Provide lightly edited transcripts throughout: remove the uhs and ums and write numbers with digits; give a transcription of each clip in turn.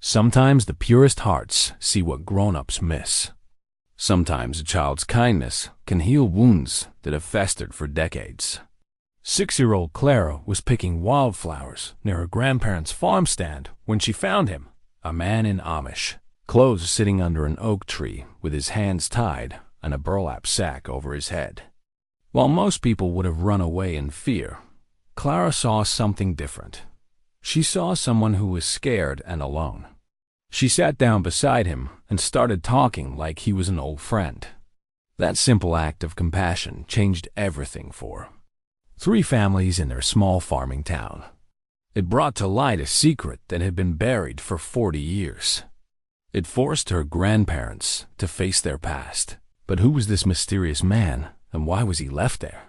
Sometimes the purest hearts see what grown-ups miss. Sometimes a child's kindness can heal wounds that have festered for decades. 6-year-old Clara was picking wildflowers near her grandparents' farm stand when she found him, a man in Amish clothes, sitting under an oak tree with his hands tied and a burlap sack over his head. While most people would have run away in fear, Clara saw something different. She saw someone who was scared and alone. She sat down beside him and started talking like he was an old friend. That simple act of compassion changed everything for her. 3 families in their small farming town. It brought to light a secret that had been buried for 40 years. It forced her grandparents to face their past. But who was this mysterious man, and why was he left there?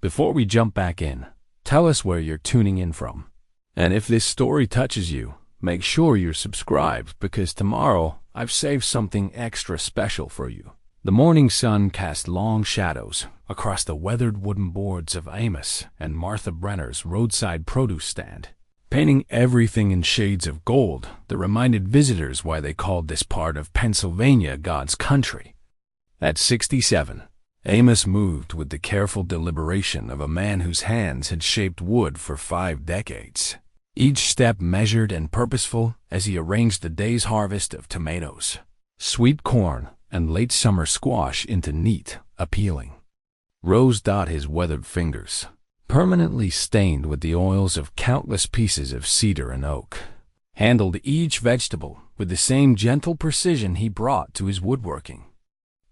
Before we jump back in, tell us where you're tuning in from. And if this story touches you, make sure you're subscribed, because tomorrow I've saved something extra special for you. The morning sun cast long shadows across the weathered wooden boards of Amos and Martha Brenner's roadside produce stand, painting everything in shades of gold that reminded visitors why they called this part of Pennsylvania God's country. At 67, Amos moved with the careful deliberation of a man whose hands had shaped wood for 5 decades. Each step measured and purposeful as he arranged the day's harvest of tomatoes, sweet corn, and late summer squash into neat, appealing rows. His weathered fingers, permanently stained with the oils of countless pieces of cedar and oak, handled each vegetable with the same gentle precision he brought to his woodworking.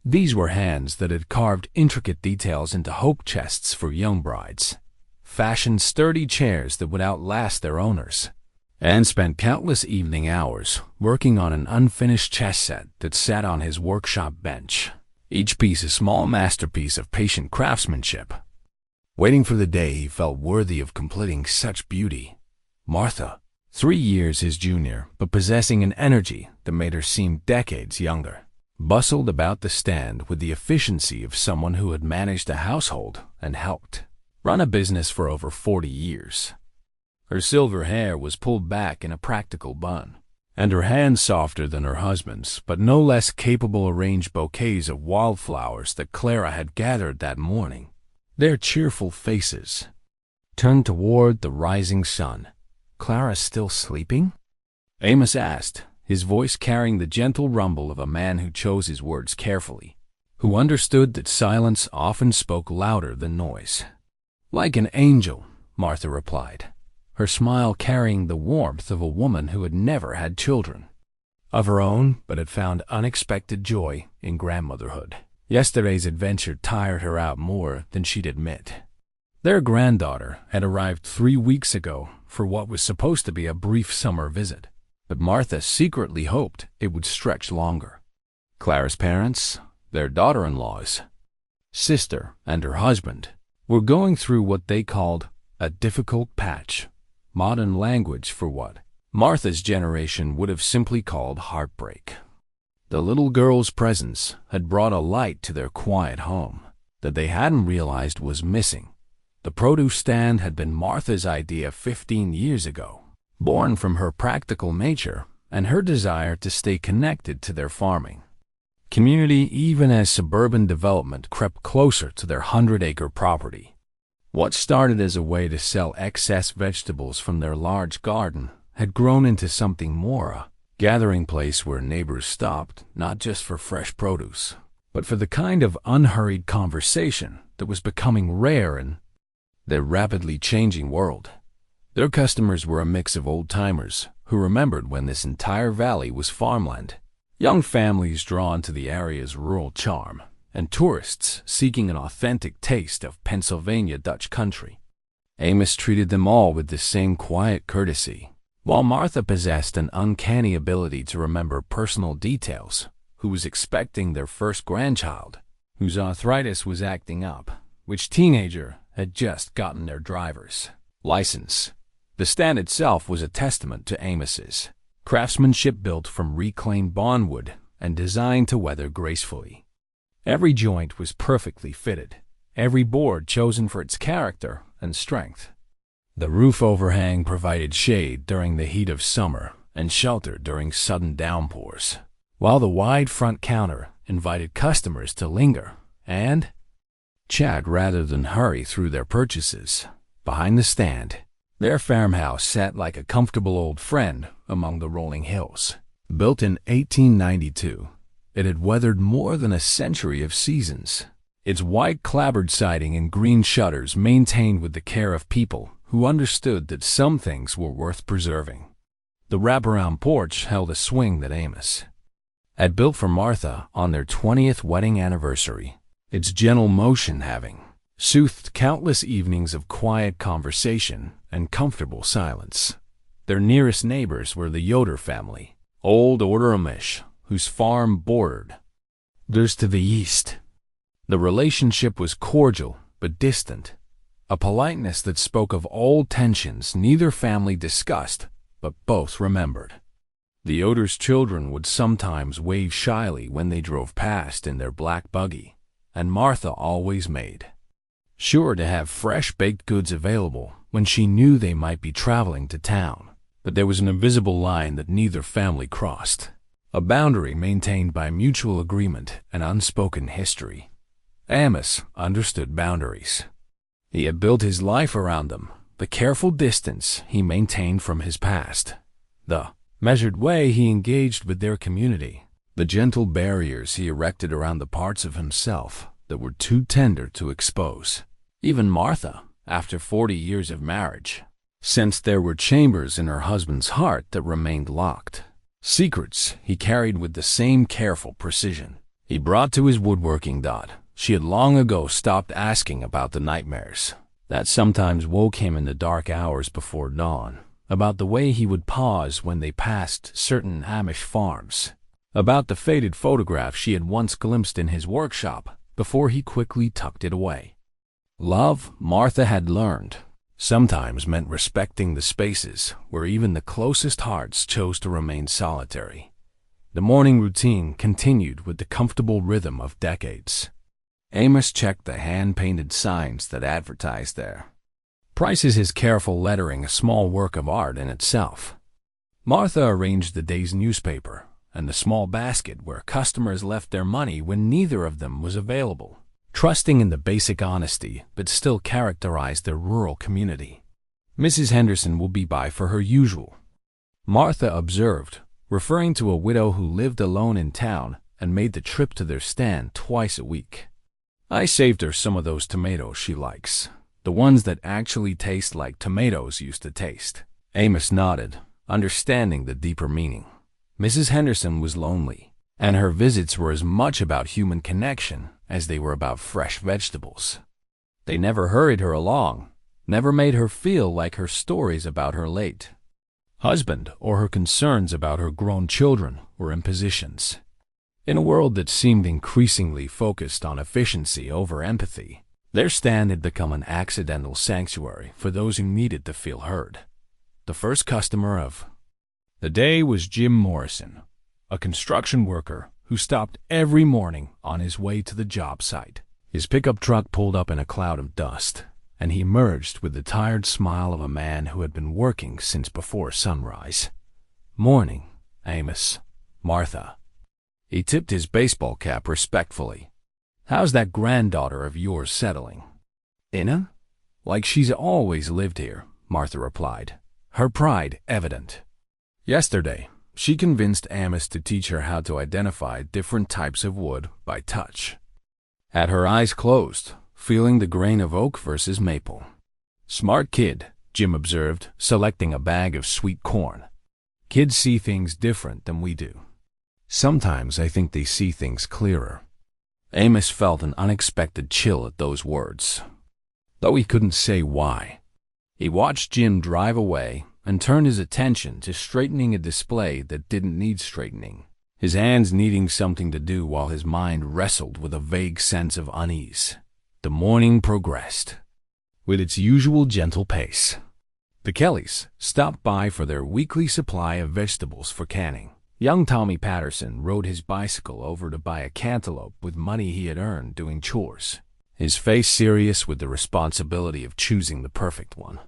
These were hands that had carved intricate details into hope chests for young brides, fashioned sturdy chairs that would outlast their owners, and spent countless evening hours working on an unfinished chess set that sat on his workshop bench, each piece a small masterpiece of patient craftsmanship, waiting for the day he felt worthy of completing such beauty. Martha, 3 years his junior, but possessing an energy that made her seem decades younger, bustled about the stand with the efficiency of someone who had managed a household and helped run a business for over 40 years. Her silver hair was pulled back in a practical bun, and her hands softer than her husband's, but no less capable, arranged bouquets of wildflowers that Clara had gathered that morning. Their cheerful faces turned toward the rising sun. "Clara still sleeping?" Amos asked, his voice carrying the gentle rumble of a man who chose his words carefully, who understood that silence often spoke louder than noise. "Like an angel," Martha replied, her smile carrying the warmth of a woman who had never had children of her own, but had found unexpected joy in grandmotherhood. Yesterday's adventure tired her out more than she'd admit. Their granddaughter had arrived 3 weeks ago for what was supposed to be a brief summer visit, but Martha secretly hoped it would stretch longer. Clara's parents, their daughter-in-law's sister, and her husband were going through what they called a difficult patch, modern language for what Martha's generation would have simply called heartbreak. The little girl's presence had brought a light to their quiet home that they hadn't realized was missing. The produce stand had been Martha's idea 15 years ago, born from her practical nature and her desire to stay connected to their farming community even as suburban development crept closer to their 100-acre property. What started as a way to sell excess vegetables from their large garden had grown into something more, a gathering place where neighbors stopped not just for fresh produce, but for the kind of unhurried conversation that was becoming rare in their rapidly changing world. Their customers were a mix of old-timers who remembered when this entire valley was farmland, young families drawn to the area's rural charm, and tourists seeking an authentic taste of Pennsylvania Dutch country. Amos treated them all with the same quiet courtesy, while Martha possessed an uncanny ability to remember personal details, who was expecting their first grandchild, whose arthritis was acting up, which teenager had just gotten their driver's license. The stand itself was a testament to Amos's craftsmanship, built from reclaimed bondwood and designed to weather gracefully. Every joint was perfectly fitted, every board chosen for its character and strength. The roof overhang provided shade during the heat of summer, and shelter during sudden downpours, while the wide front counter invited customers to linger and chat rather than hurry through their purchases. Behind the stand, their farmhouse sat like a comfortable old friend among the rolling hills. Built in 1892, it had weathered more than a century of seasons. Its white clapboard siding and green shutters maintained with the care of people who understood that some things were worth preserving. The wraparound porch held a swing that Amos had built for Martha on their 20th wedding anniversary, its gentle motion having soothed countless evenings of quiet conversation and comfortable silence. Their nearest neighbors were the Yoder family, old order Amish, whose farm bordered theirs to the east. The relationship was cordial but distant, a politeness that spoke of old tensions neither family discussed but both remembered. The Yoder's children would sometimes wave shyly when they drove past in their black buggy, and Martha always made sure to have fresh baked goods available when she knew they might be traveling to town. But there was an invisible line that neither family crossed, a boundary maintained by mutual agreement and unspoken history. Amos understood boundaries. He had built his life around them, the careful distance he maintained from his past, the measured way he engaged with their community, the gentle barriers he erected around the parts of himself that were too tender to expose. Even Martha, after 40 years of marriage, sensed there were chambers in her husband's heart that remained locked, secrets he carried with the same careful precision he brought to his woodworking dot. She had long ago stopped asking about the nightmares that sometimes woke him in the dark hours before dawn, about the way he would pause when they passed certain Amish farms, about the faded photograph she had once glimpsed in his workshop before he quickly tucked it away. Love, Martha had learned, sometimes meant respecting the spaces where even the closest hearts chose to remain solitary. The morning routine continued with the comfortable rhythm of decades. Amos checked the hand-painted signs that advertised there. Prices his careful lettering a small work of art in itself. Martha arranged the day's newspaper and the small basket where customers left their money when neither of them was available, trusting in the basic honesty but still characterized their rural community. Mrs. Henderson will be by for her usual, Martha observed, referring to a widow who lived alone in town and made the trip to their stand twice a week. I saved her some of those tomatoes she likes, the ones that actually taste like tomatoes used to taste. Amos nodded, understanding the deeper meaning. Mrs. Henderson was lonely, and her visits were as much about human connection as they were about fresh vegetables. They never hurried her along, never made her feel like her stories about her late husband or her concerns about her grown children were impositions. In a world that seemed increasingly focused on efficiency over empathy, their stand had become an accidental sanctuary for those who needed to feel heard. The first customer of the day was Jim Morrison, a construction worker who stopped every morning on his way to the job site. His pickup truck pulled up in a cloud of dust, and he emerged with the tired smile of a man who had been working since before sunrise. "Morning, Amos, Martha." He tipped his baseball cap respectfully. "How's that granddaughter of yours settling?" "Inna? Like she's always lived here," Martha replied, her pride evident. Yesterday, she convinced Amos to teach her how to identify different types of wood by touch. Had her eyes closed, feeling the grain of oak versus maple. "Smart kid," Jim observed, selecting a bag of sweet corn. "Kids see things different than we do. Sometimes I think they see things clearer." Amos felt an unexpected chill at those words, though he couldn't say why. He watched Jim drive away and turned his attention to straightening a display that didn't need straightening, his hands needing something to do while his mind wrestled with a vague sense of unease. The morning progressed with its usual gentle pace. The Kellys stopped by for their weekly supply of vegetables for canning. Young Tommy Patterson rode his bicycle over to buy a cantaloupe with money he had earned doing chores, his face serious with the responsibility of choosing the perfect one.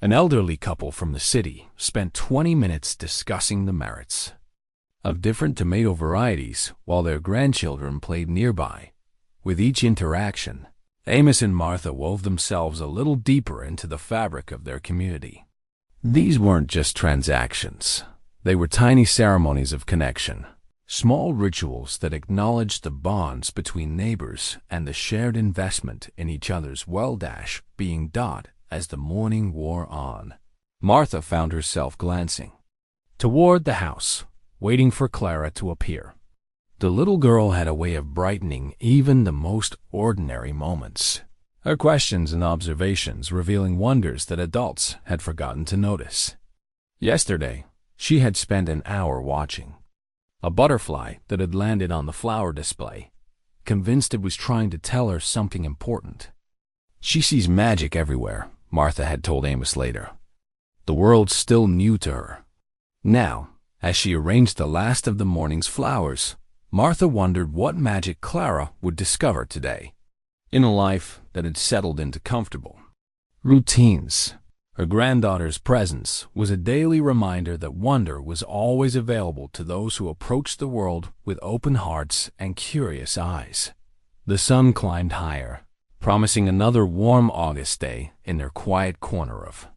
An elderly couple from the city spent 20 minutes discussing the merits of different tomato varieties while their grandchildren played nearby. With each interaction, Amos and Martha wove themselves a little deeper into the fabric of their community. These weren't just transactions. They were tiny ceremonies of connection, small rituals that acknowledged the bonds between neighbors and the shared investment in each other's well-being. As the morning wore on, Martha found herself glancing toward the house, waiting for Clara to appear. The little girl had a way of brightening even the most ordinary moments, her questions and observations revealing wonders that adults had forgotten to notice. Yesterday, she had spent an hour watching a butterfly that had landed on the flower display, convinced it was trying to tell her something important. She sees magic everywhere, Martha had told Amos later. The world's still new to her. Now, as she arranged the last of the morning's flowers, Martha wondered what magic Clara would discover today, in a life that had settled into comfortable routines. Her granddaughter's presence was a daily reminder that wonder was always available to those who approached the world with open hearts and curious eyes. The sun climbed higher, promising another warm August day in their quiet corner of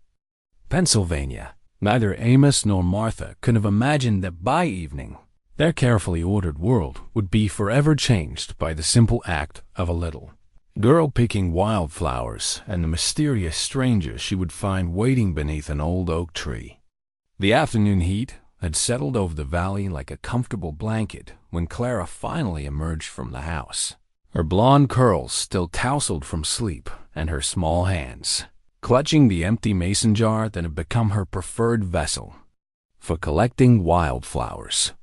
Pennsylvania. Neither Amos nor Martha could have imagined that by evening, their carefully ordered world would be forever changed by the simple act of a little girl picking wildflowers and the mysterious strangers she would find waiting beneath an old oak tree. The afternoon heat had settled over the valley like a comfortable blanket when Clara finally emerged from the house. Her blonde curls still tousled from sleep, and her small hands clutching the empty mason jar that had become her preferred vessel for collecting wildflowers.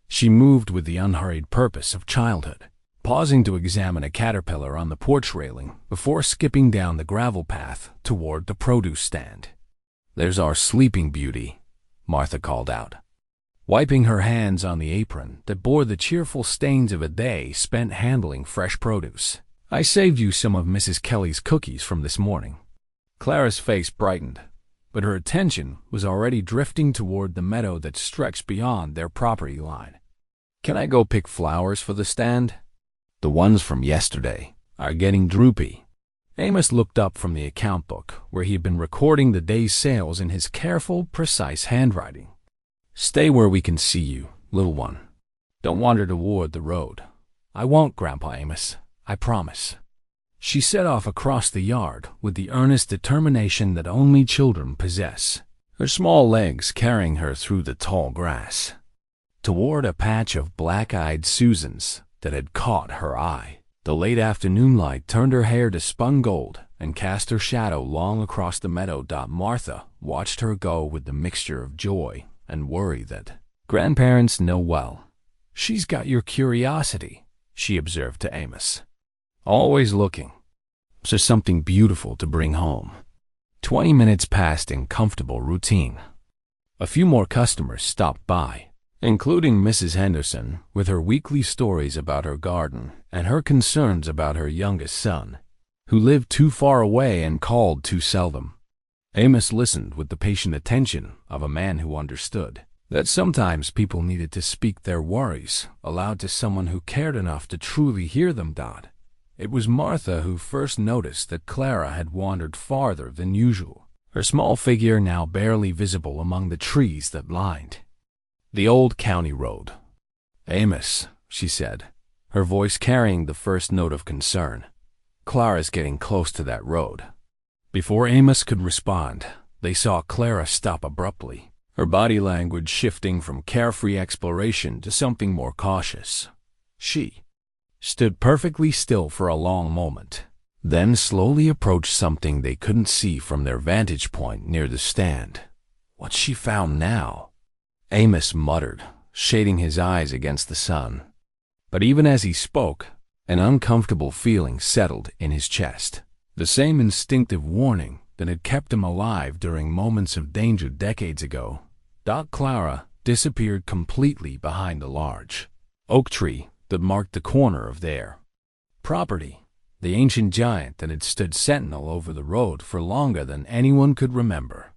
She moved with the unhurried purpose of childhood, pausing to examine a caterpillar on the porch railing before skipping down the gravel path toward the produce stand. "There's our sleeping beauty," Martha called out, wiping her hands on the apron that bore the cheerful stains of a day spent handling fresh produce. "I saved you some of Mrs. Kelly's cookies from this morning." Clara's face brightened, but her attention was already drifting toward the meadow that stretched beyond their property line. "Can I go pick flowers for the stand? The ones from yesterday are getting droopy." Amos looked up from the account book where he had been recording the day's sales in his careful, precise handwriting. "Stay where we can see you, little one. Don't wander toward the road." "I won't, Grandpa Amos. I promise." She set off across the yard with the earnest determination that only children possess, her small legs carrying her through the tall grass, toward a patch of black-eyed Susans that had caught her eye. The late afternoon light turned her hair to spun gold and cast her shadow long across the meadow. Martha watched her go with the mixture of joy and worry that grandparents know well. "She's got your curiosity," she observed to Amos. "Always looking for something beautiful to bring home." 20 minutes passed in comfortable routine. A few more customers stopped by, including Mrs. Henderson, with her weekly stories about her garden and her concerns about her youngest son, who lived too far away and called too seldom. Amos listened with the patient attention of a man who understood that sometimes people needed to speak their worries aloud to someone who cared enough to truly hear them. It was Martha who first noticed that Clara had wandered farther than usual, her small figure now barely visible among the trees that lined the old county road. "Amos," she said, her voice carrying the first note of concern, "Clara's getting close to that road." Before Amos could respond, they saw Clara stop abruptly, her body language shifting from carefree exploration to something more cautious. She stood perfectly still for a long moment, then slowly approached something they couldn't see from their vantage point near the stand. "What's she found now?" Amos muttered, shading his eyes against the sun. But even as he spoke, an uncomfortable feeling settled in his chest. The same instinctive warning that had kept him alive during moments of danger decades ago. Clara disappeared completely behind the large oak tree that marked the corner of their property. the ancient giant that had stood sentinel over the road for longer than anyone could remember.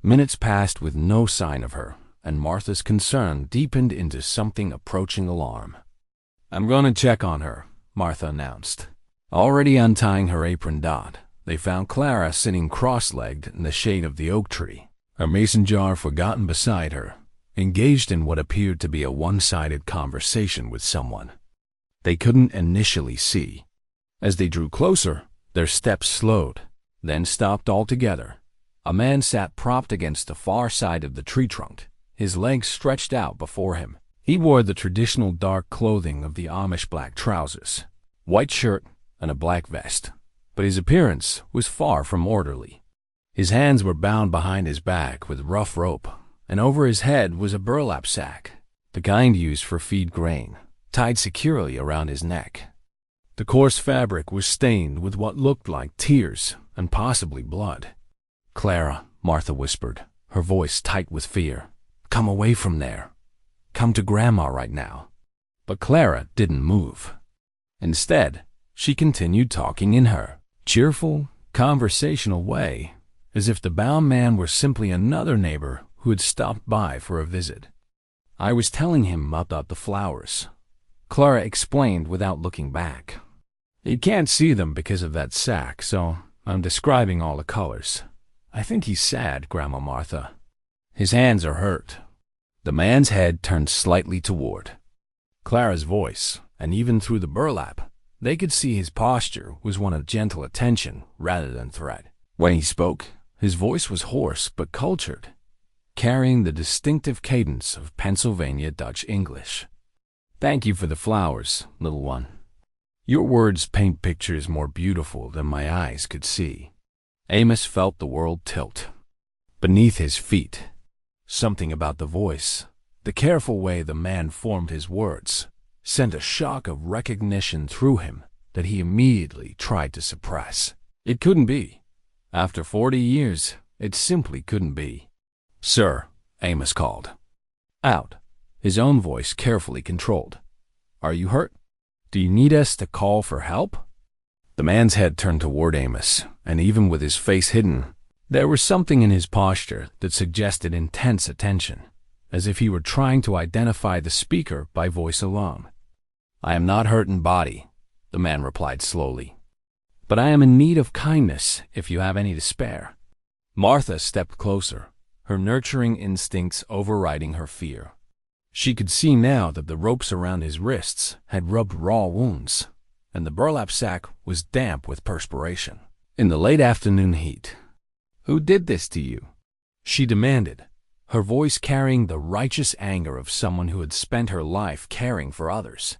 Minutes passed with no sign of her, and Martha's concern deepened into something approaching alarm. "I'm going to check on her," Martha announced. Already untying her apron dot, they found Clara sitting cross-legged in the shade of the oak tree, her mason jar forgotten beside her, engaged in what appeared to be a one-sided conversation with someone they couldn't initially see. As they drew closer, their steps slowed, then stopped altogether. A man sat propped against the far side of the tree trunk, his legs stretched out before him. He wore the traditional dark clothing of the Amish: black trousers, white shirt, and a black vest, but his appearance was far from orderly. His hands were bound behind his back with rough rope, and over his head was a burlap sack, the kind used for feed grain, tied securely around his neck. The coarse fabric was stained with what looked like tears and possibly blood. "Clara," Martha whispered, her voice tight with fear. "Come away from there. Come to Grandma right now." But Clara didn't move. Instead, she continued talking in her cheerful, conversational way, as if the bound man were simply another neighbor who had stopped by for a visit. "I was telling him about the flowers," Clara explained without looking back. "He can't see them because of that sack, so I'm describing all the colors. I think he's sad, Grandma Martha. His hands are hurt." The man's head turned slightly toward Clara's voice, and even through the burlap, they could see his posture was one of gentle attention rather than threat. When he spoke, his voice was hoarse but cultured, carrying the distinctive cadence of Pennsylvania Dutch English. "Thank you for the flowers, little one. Your words paint pictures more beautiful than my eyes could see." Amos felt the world tilt beneath his feet. Something about the voice, the careful way the man formed his words, sent a shock of recognition through him that he immediately tried to suppress. It couldn't be. After 40 years, it simply couldn't be. "Sir," Amos called out, his own voice carefully controlled. "Are you hurt? Do you need us to call for help?" The man's head turned toward Amos, and even with his face hidden, there was something in his posture that suggested intense attention, as if he were trying to identify the speaker by voice alone. "I am not hurt in body," the man replied slowly, "but I am in need of kindness if you have any to spare." Martha stepped closer, her nurturing instincts overriding her fear. She could see now that the ropes around his wrists had rubbed raw wounds, and the burlap sack was damp with perspiration. In the late afternoon heat, "Who did this to you?" she demanded, her voice carrying the righteous anger of someone who had spent her life caring for others.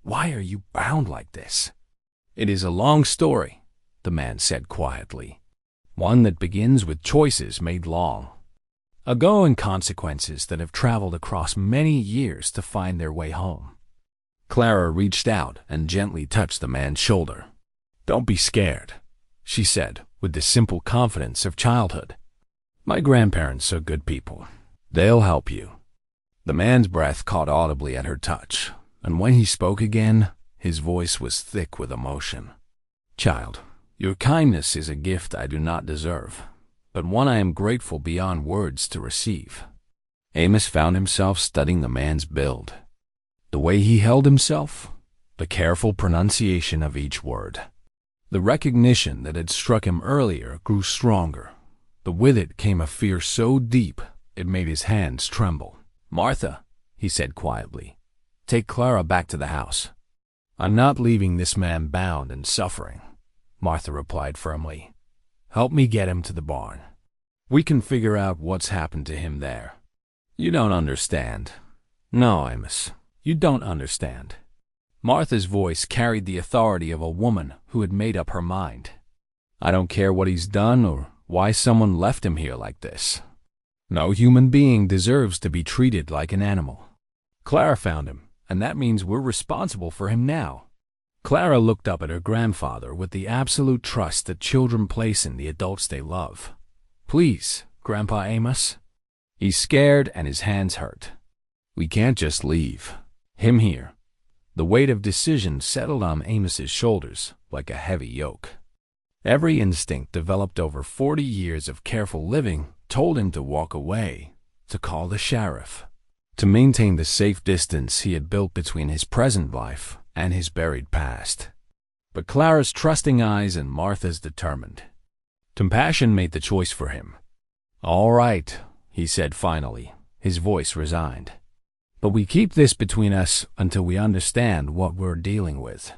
"Why are you bound like this?" "It is a long story," the man said quietly, "one that begins with choices made long ago and consequences that have traveled across many years to find their way home." Clara reached out and gently touched the man's shoulder. "Don't be scared," she said with the simple confidence of childhood. "My grandparents are good people. They'll help you." The man's breath caught audibly at her touch, and when he spoke again, his voice was thick with emotion. "Child, your kindness is a gift I do not deserve, but one I am grateful beyond words to receive." Amos found himself studying the man's build. The way he held himself, the careful pronunciation of each word. The recognition that had struck him earlier grew stronger, but with it came a fear so deep it made his hands tremble. "Martha," he said quietly, "take Clara back to the house." "I'm not leaving this man bound and suffering," Martha replied firmly. "Help me get him to the barn. We can figure out what's happened to him there." "You don't understand." "No, Amos, you don't understand." Martha's voice carried the authority of a woman who had made up her mind. "I don't care what he's done or why someone left him here like this. No human being deserves to be treated like an animal. Clara found him, and that means we're responsible for him now." Clara looked up at her grandfather with the absolute trust that children place in the adults they love. "Please, Grandpa Amos." He's scared and his hands hurt. "We can't just leave him here. The weight of decision settled on Amos's shoulders like a heavy yoke. Every instinct developed over 40 years of careful living told him to walk away, to call the sheriff, to maintain the safe distance he had built between his present life and his buried past. But Clara's trusting eyes and Martha's determined. Compassion made the choice for him. "All right," he said finally, his voice resigned. "But we keep this between us until we understand what we're dealing with."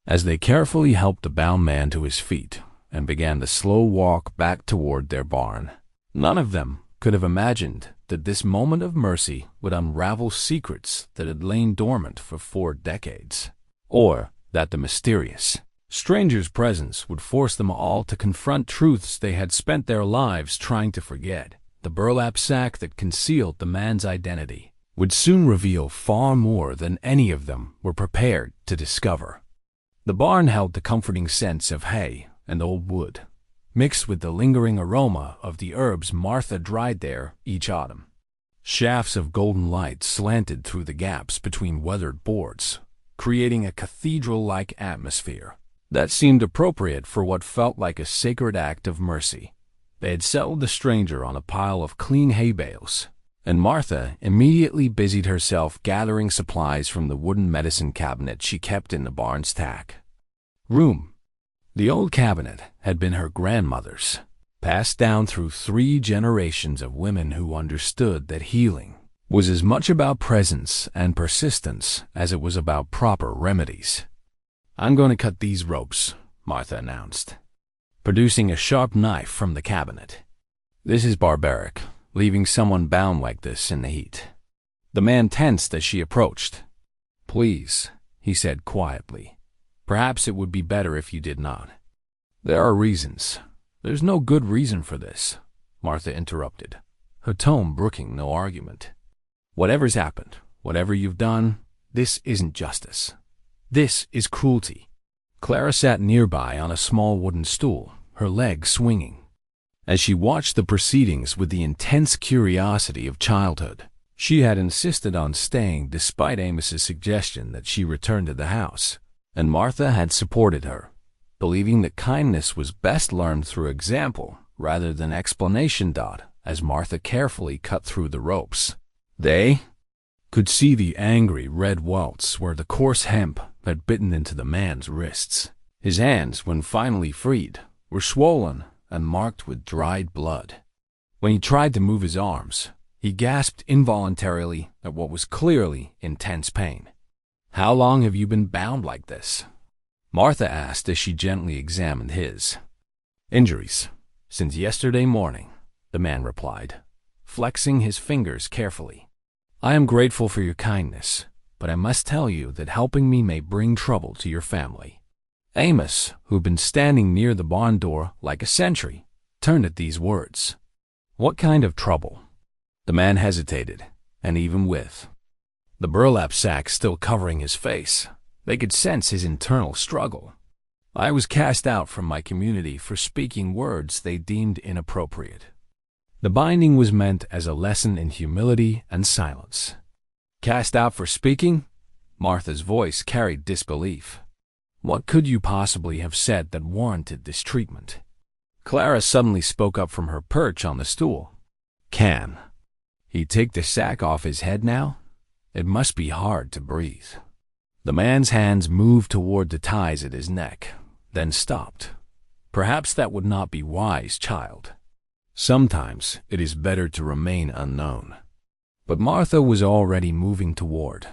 As they carefully helped the bound man to his feet and began the slow walk back toward their barn, none of them could have imagined that this moment of mercy would unravel secrets that had lain dormant for 4 decades, or that the mysterious stranger's presence would force them all to confront truths they had spent their lives trying to forget. The burlap sack that concealed the man's identity would soon reveal far more than any of them were prepared to discover. The barn held the comforting sense of hay and old wood, mixed with the lingering aroma of the herbs Martha dried there each autumn. Shafts of golden light slanted through the gaps between weathered boards, creating a cathedral-like atmosphere that seemed appropriate for what felt like a sacred act of mercy. They had settled the stranger on a pile of clean hay bales, and Martha immediately busied herself gathering supplies from the wooden medicine cabinet she kept in the barn's stack room. The old cabinet had been her grandmother's, passed down through 3 generations of women who understood that healing was as much about presence and persistence as it was about proper remedies. "I'm going to cut these ropes," Martha announced, producing a sharp knife from the cabinet. "This is barbaric, leaving someone bound like this in the heat." The man tensed as she approached. "Please," he said quietly, "perhaps it would be better if you did not." "There are reasons. There's no good reason for this," Martha interrupted, her tone brooking no argument. "Whatever's happened, whatever you've done, this isn't justice. This is cruelty." Clara sat nearby on a small wooden stool, her legs swinging. As she watched the proceedings with the intense curiosity of childhood, she had insisted on staying despite Amos's suggestion that she return to the house, and Martha had supported her, believing that kindness was best learned through example rather than explanation. As Martha carefully cut through the ropes, they could see the angry red welts where the coarse hemp had bitten into the man's wrists. His hands, when finally freed, were swollen and marked with dried blood. When he tried to move his arms, he gasped involuntarily at what was clearly intense pain. "How long have you been bound like this?" Martha asked as she gently examined his injuries. "Since yesterday morning," the man replied, flexing his fingers carefully. "I am grateful for your kindness, but I must tell you that helping me may bring trouble to your family." Amos, who'd been standing near the barn door like a sentry, turned at these words. "What kind of trouble?" The man hesitated, and even with the burlap sack still covering his face, they could sense his internal struggle. "I was cast out from my community for speaking words they deemed inappropriate." The binding was meant as a lesson in humility and silence. "Cast out for speaking?" Martha's voice carried disbelief. "What could you possibly have said that warranted this treatment?" Clara suddenly spoke up from her perch on the stool. "Can he take the sack off his head now? It must be hard to breathe." The man's hands moved toward the ties at his neck, then stopped. "Perhaps that would not be wise, child. Sometimes it is better to remain unknown." But Martha was already moving toward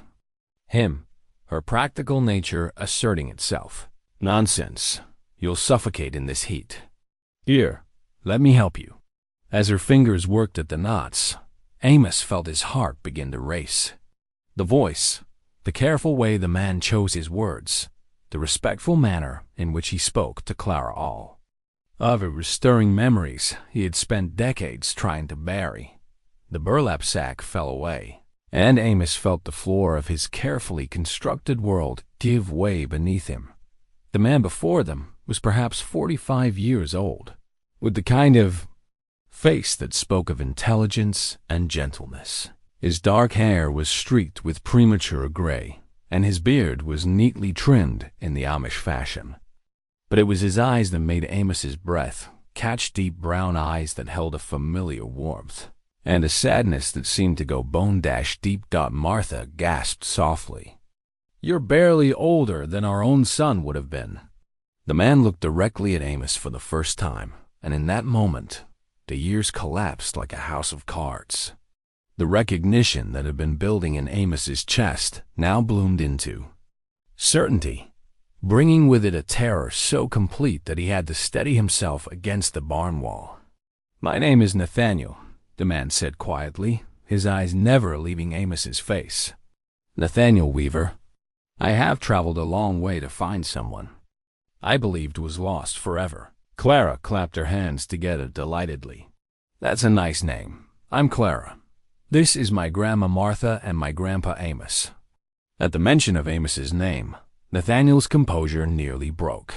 him, her practical nature asserting itself. "Nonsense. You'll suffocate in this heat. Here, let me help you." As her fingers worked at the knots, Amos felt his heart begin to race. The voice, the careful way the man chose his words, the respectful manner in which he spoke to Clara, all of it was stirring memories he had spent decades trying to bury. The burlap sack fell away, and Amos felt the floor of his carefully constructed world give way beneath him. The man before them was perhaps 45 years old, with the kind of face that spoke of intelligence and gentleness. His dark hair was streaked with premature gray, and his beard was neatly trimmed in the Amish fashion. But it was his eyes that made Amos's breath catch, deep brown eyes that held a familiar warmth, and a sadness that seemed to go bone-deep. Martha gasped softly. "You're barely older than our own son would have been." The man looked directly at Amos for the first time, and in that moment, the years collapsed like a house of cards. The recognition that had been building in Amos's chest now bloomed into certainty, bringing with it a terror so complete that he had to steady himself against the barn wall. "My name is Nathaniel," the man said quietly, his eyes never leaving Amos's face. "Nathaniel Weaver. I have traveled a long way to find someone I believed was lost forever." Clara clapped her hands together delightedly. "That's a nice name. I'm Clara. This is my grandma Martha and my grandpa Amos." At the mention of Amos's name, Nathaniel's composure nearly broke.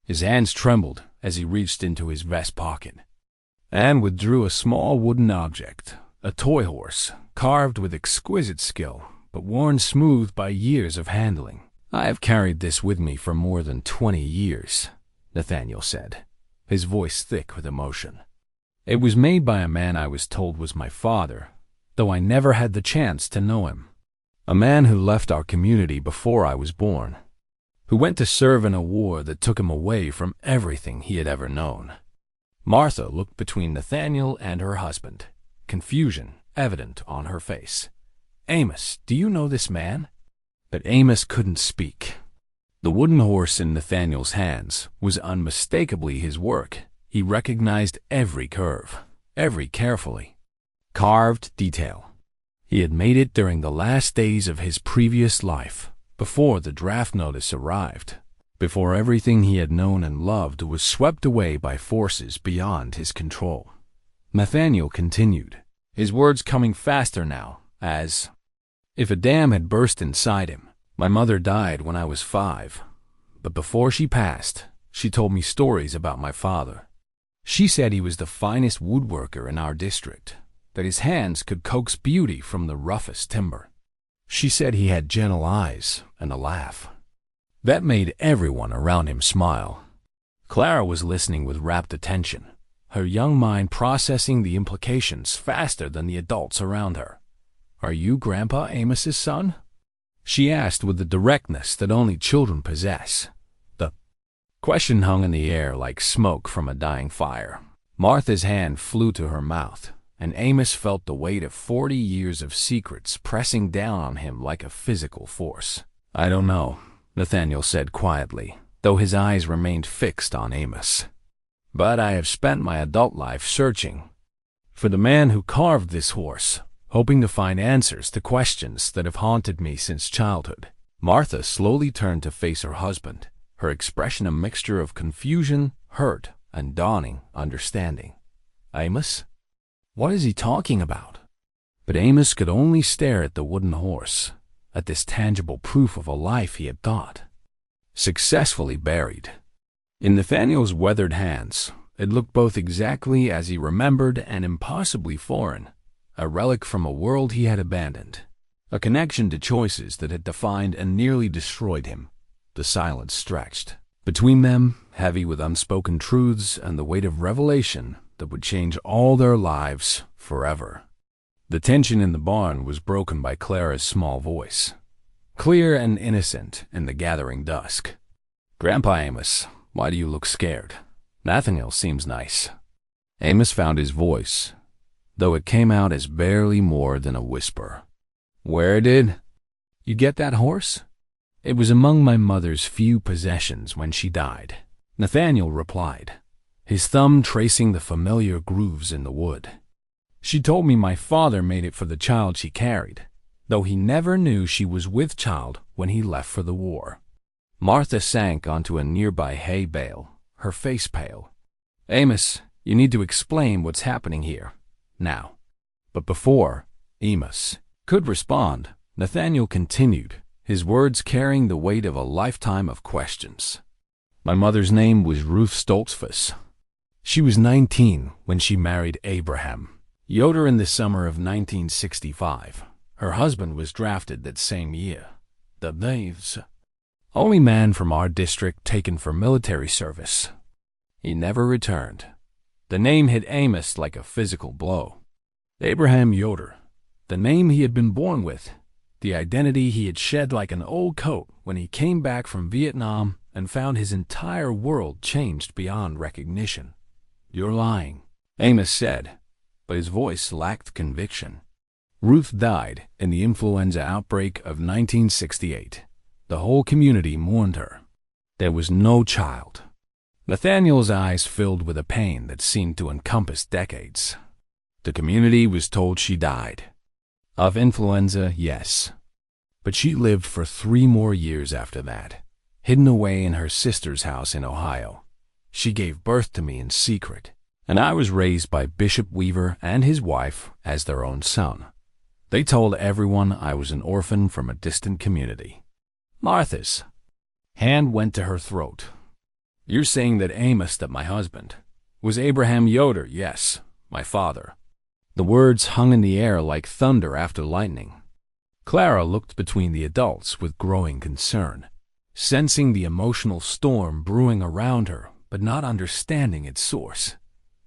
His hands trembled as he reached into his vest pocket and withdrew a small wooden object, a toy horse, carved with exquisite skill, but worn smooth by years of handling. "I have carried this with me for more than 20 years, Nathaniel said, his voice thick with emotion. "It was made by a man I was told was my father, though I never had the chance to know him. A man who left our community before I was born, who went to serve in a war that took him away from everything he had ever known." Martha looked between Nathaniel and her husband, confusion evident on her face. "Amos, do you know this man?" But Amos couldn't speak. The wooden horse in Nathaniel's hands was unmistakably his work. He recognized every curve, every carefully carved detail. He had made it during the last days of his previous life, before the draft notice arrived, before everything he had known and loved was swept away by forces beyond his control. Nathaniel continued, his words coming faster now, as if a dam had burst inside him. "My mother died when I was 5, but before she passed, she told me stories about my father. She said he was the finest woodworker in our district, that his hands could coax beauty from the roughest timber. She said he had gentle eyes and a laugh that made everyone around him smile." Clara was listening with rapt attention, her young mind processing the implications faster than the adults around her. "Are you Grandpa Amos's son?" she asked with the directness that only children possess. The question hung in the air like smoke from a dying fire. Martha's hand flew to her mouth, and Amos felt the weight of 40 years of secrets pressing down on him like a physical force. "I don't know," Nathaniel said quietly, though his eyes remained fixed on Amos. "But I have spent my adult life searching for the man who carved this horse, hoping to find answers to questions that have haunted me since childhood." Martha slowly turned to face her husband, her expression a mixture of confusion, hurt, and dawning understanding. "Amos? What is he talking about?" But Amos could only stare at the wooden horse, at this tangible proof of a life he had thought successfully buried. In Nathaniel's weathered hands, it looked both exactly as he remembered and impossibly foreign, a relic from a world he had abandoned, a connection to choices that had defined and nearly destroyed him. The silence stretched between them, heavy with unspoken truths and the weight of revelation that would change all their lives forever. The tension in the barn was broken by Clara's small voice, clear and innocent in the gathering dusk. "Grandpa Amos, why do you look scared? Nathaniel seems nice." Amos found his voice, though it came out as barely more than a whisper. "Where did you get that horse?" "It was among my mother's few possessions when she died," Nathaniel replied, his thumb tracing the familiar grooves in the wood. "She told me my father made it for the child she carried, though he never knew she was with child when he left for the war." Martha sank onto a nearby hay bale, her face pale. "Amos, you need to explain what's happening here now." But before Amos could respond, Nathaniel continued, his words carrying the weight of a lifetime of questions. "My mother's name was Ruth Stoltzfus. She was 19 when she married Abraham Yoder in the summer of 1965. Her husband was drafted that same year. The names. Only man from our district taken for military service. He never returned. The name hit Amos like a physical blow. Abraham Yoder. The name he had been born with. The identity he had shed like an old coat when he came back from Vietnam and found his entire world changed beyond recognition. "You're lying," Amos said, but his voice lacked conviction. Ruth died in the influenza outbreak of 1968. The whole community mourned her. There was no child. Nathaniel's eyes filled with a pain that seemed to encompass decades. The community was told she died. Of influenza, yes. But she lived for 3 more years after that, hidden away in her sister's house in Ohio. She gave birth to me in secret, and I was raised by Bishop Weaver and his wife as their own son. They told everyone I was an orphan from a distant community. Martha's hand went to her throat. "You're saying that Amos, that my husband, was Abraham Yoder?" "Yes, my father." The words hung in the air like thunder after lightning. Clara looked between the adults with growing concern, sensing the emotional storm brewing around her, but not understanding its source.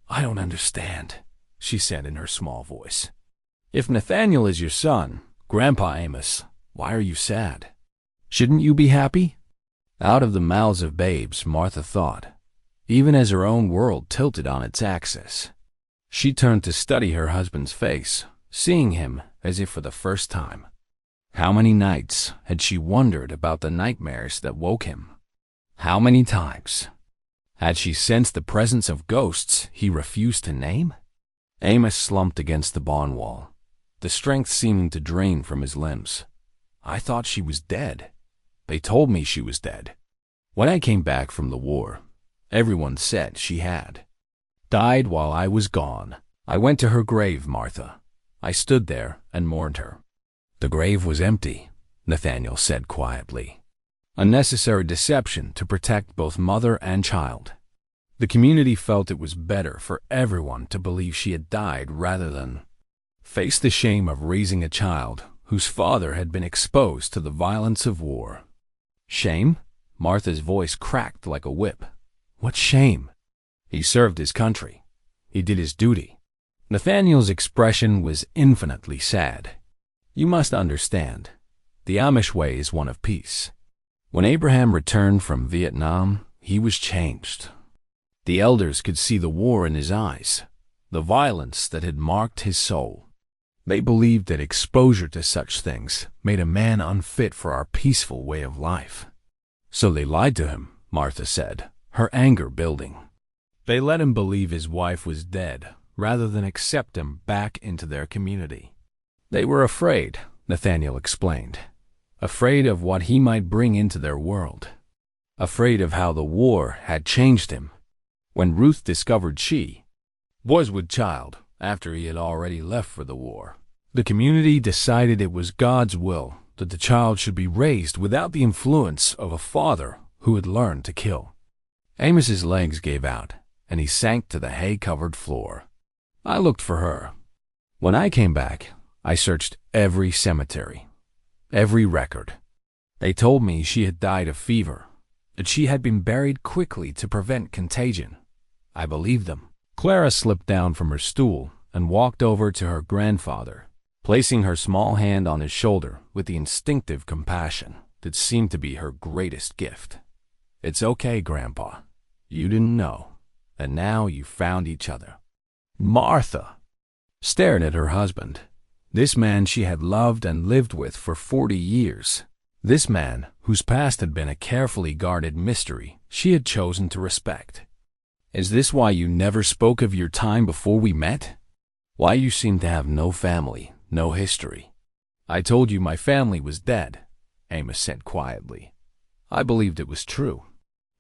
"I don't understand," she said in her small voice. "If Nathaniel is your son, Grandpa Amos, why are you sad? Shouldn't you be happy?" Out of the mouths of babes, Martha thought, even as her own world tilted on its axis. She turned to study her husband's face, seeing him as if for the first time. How many nights had she wondered about the nightmares that woke him? How many times had she sensed the presence of ghosts he refused to name? Amos slumped against the barn wall, the strength seeming to drain from his limbs. "I thought she was dead. They told me she was dead. When I came back from the war, everyone said she had. Died while I was gone. I went to her grave, Martha. I stood there and mourned her." "The grave was empty," Nathaniel said quietly. A necessary deception to protect both mother and child. The community felt it was better for everyone to believe she had died rather than face the shame of raising a child whose father had been exposed to the violence of war. "Shame?" Martha's voice cracked like a whip. "What shame?" "He served his country. He did his duty." Nathaniel's expression was infinitely sad. "You must understand, the Amish way is one of peace. When Abraham returned from Vietnam, he was changed. The elders could see the war in his eyes, the violence that had marked his soul. They believed that exposure to such things made a man unfit for our peaceful way of life. So they lied to him," Martha said, her anger building. "They let him believe his wife was dead rather than accept him back into their community. They were afraid," Nathaniel explained. "Afraid of what he might bring into their world. Afraid of how the war had changed him. When Ruth discovered she was with child after he had already left for the war, the community decided it was God's will that the child should be raised without the influence of a father who had learned to kill." Amos's legs gave out, and he sank to the hay-covered floor. I looked for her. When I came back, I searched every cemetery, every record. They told me she had died of fever, that she had been buried quickly to prevent contagion. I believed them. Clara slipped down from her stool and walked over to her grandfather, placing her small hand on his shoulder with the instinctive compassion that seemed to be her greatest gift. "It's okay, Grandpa. You didn't know, and now you found each other." Martha stared at her husband, this man she had loved and lived with for 40 years, this man whose past had been a carefully guarded mystery she had chosen to respect. "Is this why you never spoke of your time before we met? Why you seem to have no family, no history?" "I told you my family was dead," Amos said quietly. I believed it was true.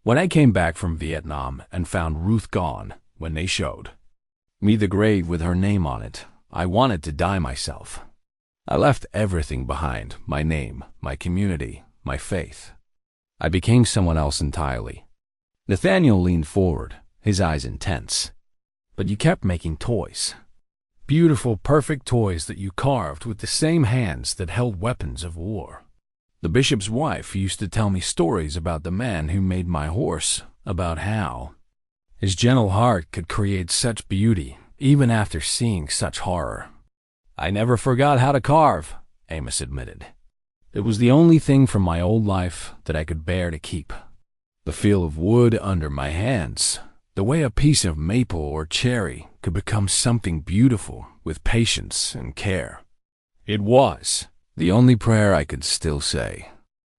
When I came back from Vietnam and found Ruth gone when they showed me the grave with her name on it, I wanted to die myself. I left everything behind, my name, my community, my faith. I became someone else entirely. Nathaniel leaned forward, his eyes intense. "But you kept making toys. Beautiful, perfect toys that you carved with the same hands that held weapons of war. The bishop's wife used to tell me stories about the man who made my horse, about how his gentle heart could create such beauty even after seeing such horror. I never forgot how to carve, Amos admitted. It was the only thing from my old life that I could bear to keep. The feel of wood under my hands, the way a piece of maple or cherry could become something beautiful with patience and care. It was the only prayer I could still say.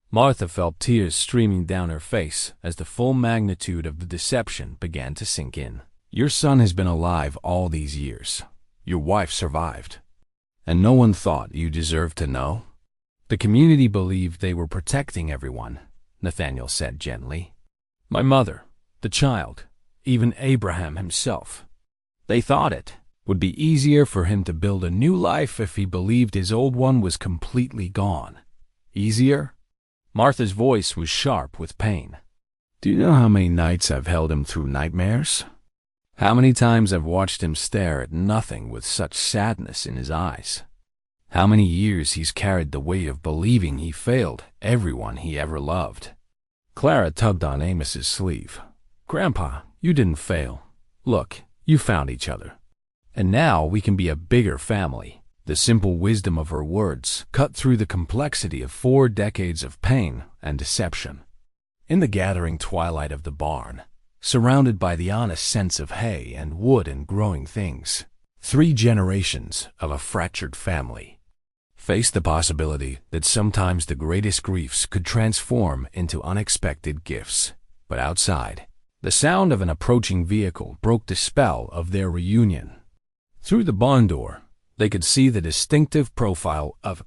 Martha felt tears streaming down her face as the full magnitude of the deception began to sink in. Your son has been alive all these years. Your wife survived. And no one thought you deserved to know? The community believed they were protecting everyone, Nathaniel said gently. My mother, the child, even Abraham himself. They thought it would be easier for him to build a new life if he believed his old one was completely gone. Easier? Martha's voice was sharp with pain. Do you know how many nights I've held him through nightmares? How many times I've watched him stare at nothing with such sadness in his eyes? How many years he's carried the weight of believing he failed everyone he ever loved? Clara tugged on Amos's sleeve. Grandpa, you didn't fail. Look, you found each other. And now we can be a bigger family. The simple wisdom of her words cut through the complexity of 4 decades of pain and deception. In the gathering twilight of the barn, surrounded by the honest scents of hay and wood and growing things, 3 generations of a fractured family faced the possibility that sometimes the greatest griefs could transform into unexpected gifts. But outside, the sound of an approaching vehicle broke the spell of their reunion. Through the barn door, they could see the distinctive profile of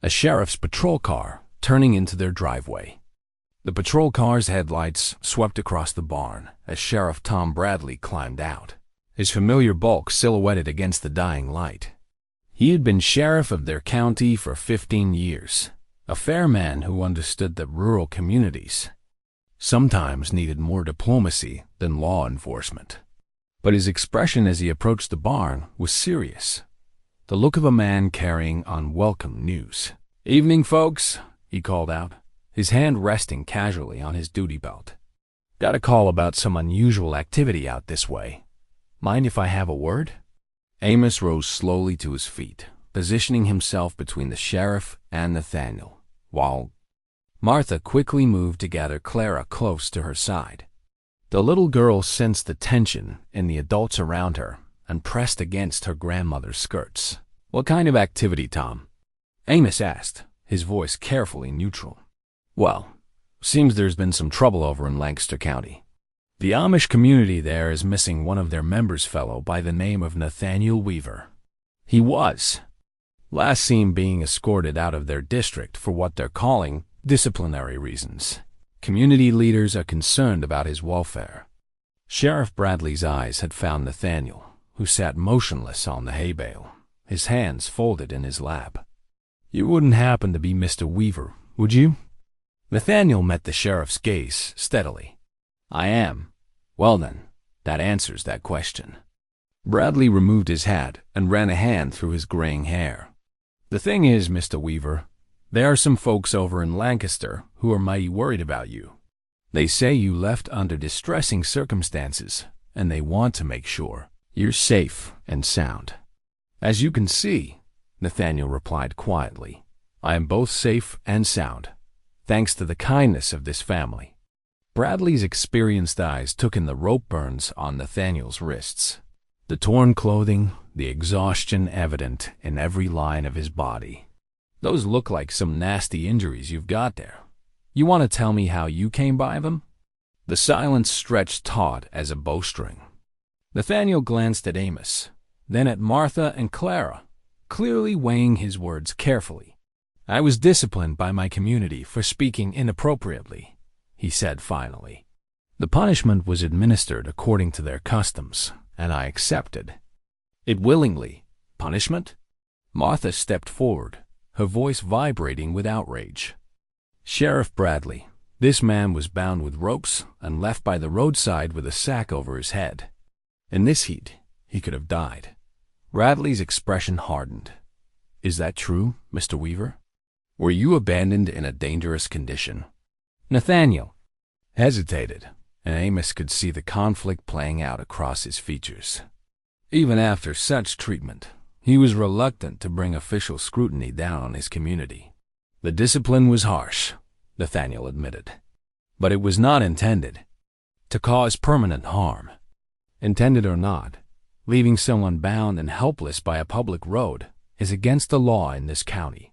a sheriff's patrol car turning into their driveway. The patrol car's headlights swept across the barn as Sheriff Tom Bradley climbed out, his familiar bulk silhouetted against the dying light. He had been sheriff of their county for 15 years, a fair man who understood that rural communities sometimes needed more diplomacy than law enforcement. But his expression as he approached the barn was serious, the look of a man carrying unwelcome news. Evening, folks, he called out, his hand resting casually on his duty belt. Got a call about some unusual activity out this way. Mind if I have a word? Amos rose slowly to his feet, positioning himself between the sheriff and Nathaniel, while Martha quickly moved to gather Clara close to her side. The little girl sensed the tension in the adults around her and pressed against her grandmother's skirts. What kind of activity, Tom? Amos asked, his voice carefully neutral. Well, seems there's been some trouble over in Lancaster County. The Amish community there is missing one of their members fellow by the name of Nathaniel Weaver. He was last seen being escorted out of their district for what they're calling disciplinary reasons. Community leaders are concerned about his welfare. Sheriff Bradley's eyes had found Nathaniel, who sat motionless on the hay bale, his hands folded in his lap. You wouldn't happen to be Mr. Weaver, would you? Nathaniel met the sheriff's gaze steadily. I am. Well then, that answers that question. Bradley removed his hat and ran a hand through his graying hair. The thing is, Mr. Weaver, there are some folks over in Lancaster who are mighty worried about you. They say you left under distressing circumstances, and they want to make sure you're safe and sound. As you can see, Nathaniel replied quietly, I am both safe and sound, thanks to the kindness of this family. Bradley's experienced eyes took in the rope burns on Nathaniel's wrists, the torn clothing, the exhaustion evident in every line of his body. Those look like some nasty injuries you've got there. You want to tell me how you came by them? The silence stretched taut as a bowstring. Nathaniel glanced at Amos, then at Martha and Clara, clearly weighing his words carefully. I was disciplined by my community for speaking inappropriately, he said finally. The punishment was administered according to their customs, and I accepted it willingly. Punishment? Martha stepped forward, her voice vibrating with outrage. Sheriff Bradley, this man was bound with ropes and left by the roadside with a sack over his head. In this heat, he could have died. Bradley's expression hardened. Is that true, Mr. Weaver? Were you abandoned in a dangerous condition? Nathaniel hesitated, and Amos could see the conflict playing out across his features. Even after such treatment, he was reluctant to bring official scrutiny down on his community. The discipline was harsh, Nathaniel admitted, but it was not intended to cause permanent harm. Intended or not, leaving someone bound and helpless by a public road is against the law in this county,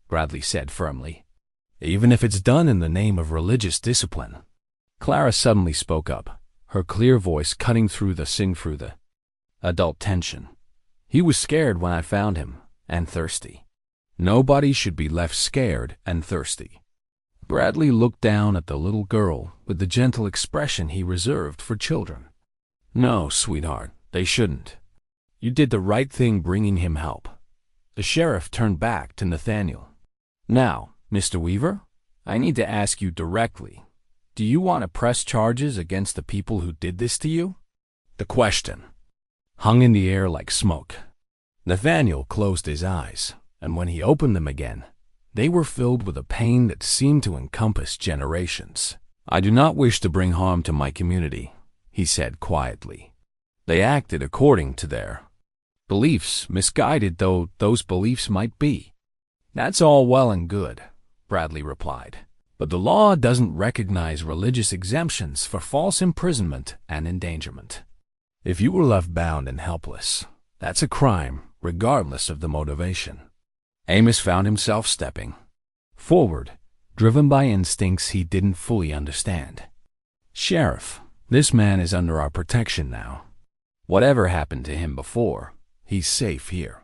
Bradley said firmly, even if it's done in the name of religious discipline. Clara suddenly spoke up, her clear voice cutting through the adult tension. He was scared when I found him, and thirsty. Nobody should be left scared and thirsty. Bradley looked down at the little girl with the gentle expression he reserved for children. No, sweetheart, they shouldn't. You did the right thing bringing him help. The sheriff turned back to Nathaniel. Now, Mr. Weaver, I need to ask you directly. Do you want to press charges against the people who did this to you? The question hung in the air like smoke. Nathaniel closed his eyes, and when he opened them again, they were filled with a pain that seemed to encompass generations. I do not wish to bring harm to my community, he said quietly. They acted according to their beliefs, misguided though those beliefs might be. That's all well and good, Bradley replied, but the law doesn't recognize religious exemptions for false imprisonment and endangerment. If you were left bound and helpless, that's a crime, regardless of the motivation. Amos found himself stepping forward, driven by instincts he didn't fully understand. Sheriff, this man is under our protection now. Whatever happened to him before, he's safe here.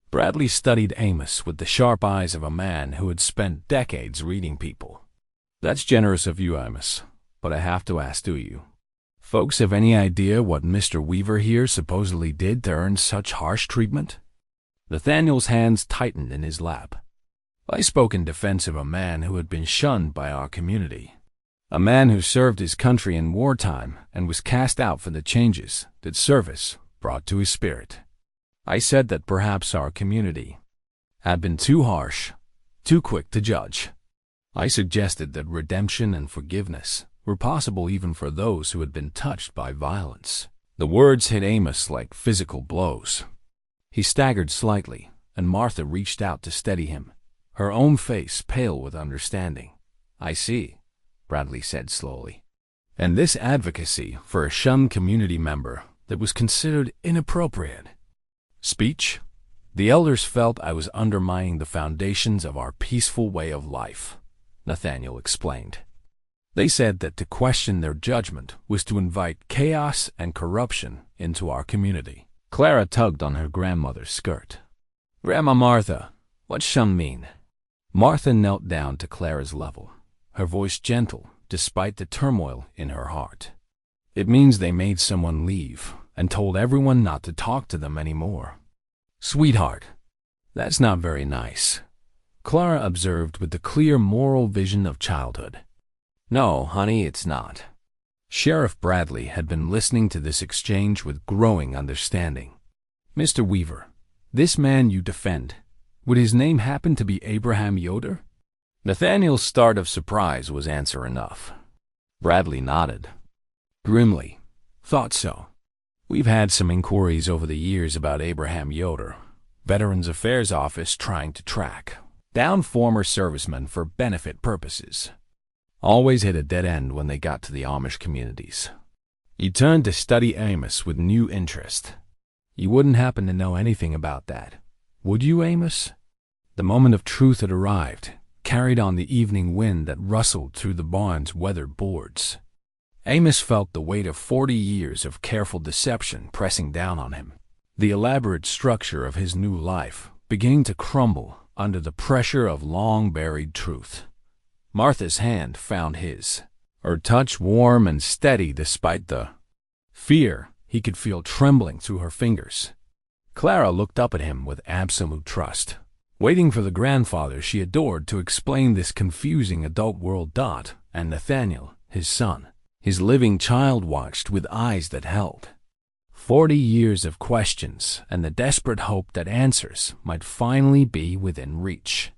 Bradley studied Amos with the sharp eyes of a man who had spent decades reading people. That's generous of you, Amos, but I have to ask, do you folks have any idea what Mr. Weaver here supposedly did to earn such harsh treatment? Nathaniel's hands tightened in his lap. I spoke in defense of a man who had been shunned by our community. A man who served his country in wartime and was cast out for the changes that service brought to his spirit. I said that perhaps our community had been too harsh, too quick to judge. I suggested that redemption and forgiveness were possible even for those who had been touched by violence. The words hit Amos like physical blows. He staggered slightly, and Martha reached out to steady him, her own face pale with understanding. I see, Bradley said slowly. And this advocacy for a shunned community member that was considered inappropriate speech? The elders felt I was undermining the foundations of our peaceful way of life, Nathaniel explained. They said that to question their judgment was to invite chaos and corruption into our community. Clara tugged on her grandmother's skirt. Grandma Martha, what's shun mean? Martha knelt down to Clara's level, her voice gentle despite the turmoil in her heart. It means they made someone leave and told everyone not to talk to them anymore. Sweetheart, that's not very nice, Clara observed with the clear moral vision of childhood. No, honey, it's not. Sheriff Bradley had been listening to this exchange with growing understanding. Mr. Weaver, this man you defend, would his name happen to be Abraham Yoder? Nathaniel's start of surprise was answer enough. Bradley nodded. Grimly, thought so. We've had some inquiries over the years about Abraham Yoder, Veterans Affairs Office trying to track down former servicemen for benefit purposes. Always hit a dead end when they got to the Amish communities. He turned to study Amos with new interest. You wouldn't happen to know anything about that, would you, Amos? The moment of truth had arrived, carried on the evening wind that rustled through the barn's weathered boards. Amos felt the weight of 40 years of careful deception pressing down on him, the elaborate structure of his new life beginning to crumble under the pressure of long-buried truth. Martha's hand found his, her touch warm and steady despite the fear he could feel trembling through her fingers. Clara looked up at him with absolute trust, waiting for the grandfather she adored to explain this confusing adult world. And Nathaniel, his son, his living child, watched with eyes that held 40 years of questions and the desperate hope that answers might finally be within reach.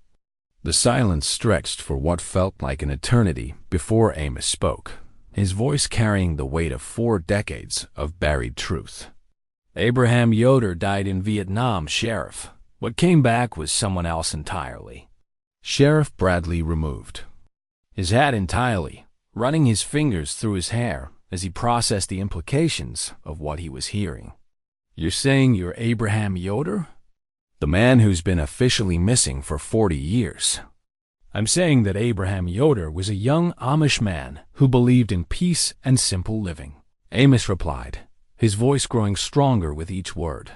The silence stretched for what felt like an eternity before Amos spoke, his voice carrying the weight of 4 decades of buried truth. Abraham Yoder died in Vietnam, Sheriff. What came back was someone else entirely. Sheriff Bradley removed his hat entirely, running his fingers through his hair as he processed the implications of what he was hearing. You're saying you're Abraham Yoder? The man who's been officially missing for 40 years. I'm saying that Abraham Yoder was a young Amish man who believed in peace and simple living. Amos replied, his voice growing stronger with each word.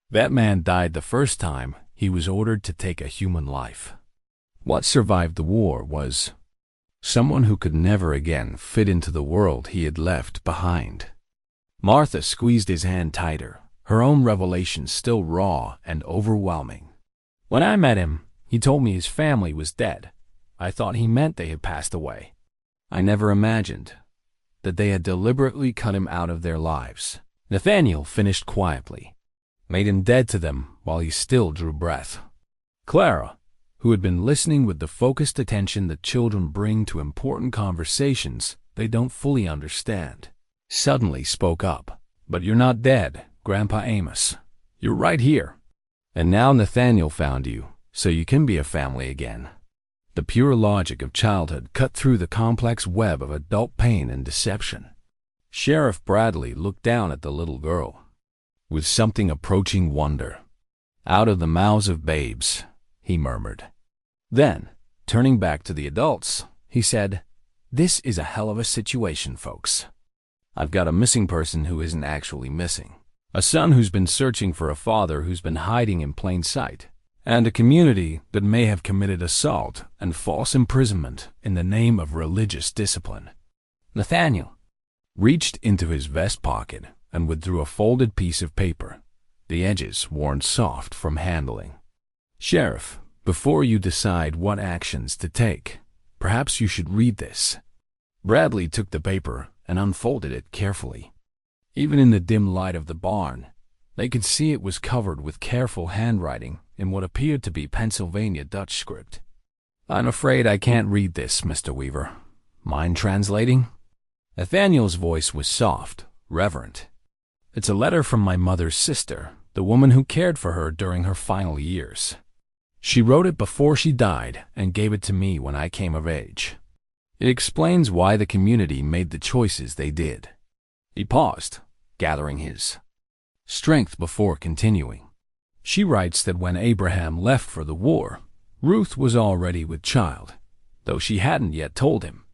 That man died the first time he was ordered to take a human life. What survived the war was someone who could never again fit into the world he had left behind. Martha squeezed his hand tighter, her own revelation still raw and overwhelming. When I met him, he told me his family was dead. I thought he meant they had passed away. I never imagined that they had deliberately cut him out of their lives. Nathaniel finished quietly, made him dead to them while he still drew breath. Clara, who had been listening with the focused attention that children bring to important conversations they don't fully understand, suddenly spoke up. But you're not dead, Grandpa Amos. You're right here. And now Nathaniel found you, so you can be a family again. The pure logic of childhood cut through the complex web of adult pain and deception. Sheriff Bradley looked down at the little girl with something approaching wonder. Out of the mouths of babes, he murmured. Then, turning back to the adults, he said, This is a hell of a situation, folks. I've got a missing person who isn't actually missing, a son who's been searching for a father who's been hiding in plain sight, and a community that may have committed assault and false imprisonment in the name of religious discipline. Nathaniel reached into his vest pocket and withdrew a folded piece of paper, the edges worn soft from handling. Sheriff, before you decide what actions to take, perhaps you should read this. Bradley took the paper and unfolded it carefully. Even in the dim light of the barn, they could see it was covered with careful handwriting in what appeared to be Pennsylvania Dutch script. I'm afraid I can't read this, Mr. Weaver. Mind translating? Nathaniel's voice was soft, reverent. It's a letter from my mother's sister, the woman who cared for her during her final years. She wrote it before she died and gave it to me when I came of age. It explains why the community made the choices they did. He paused, gathering his strength before continuing. She writes that when Abraham left for the war, Ruth was already with child, though she hadn't yet told him.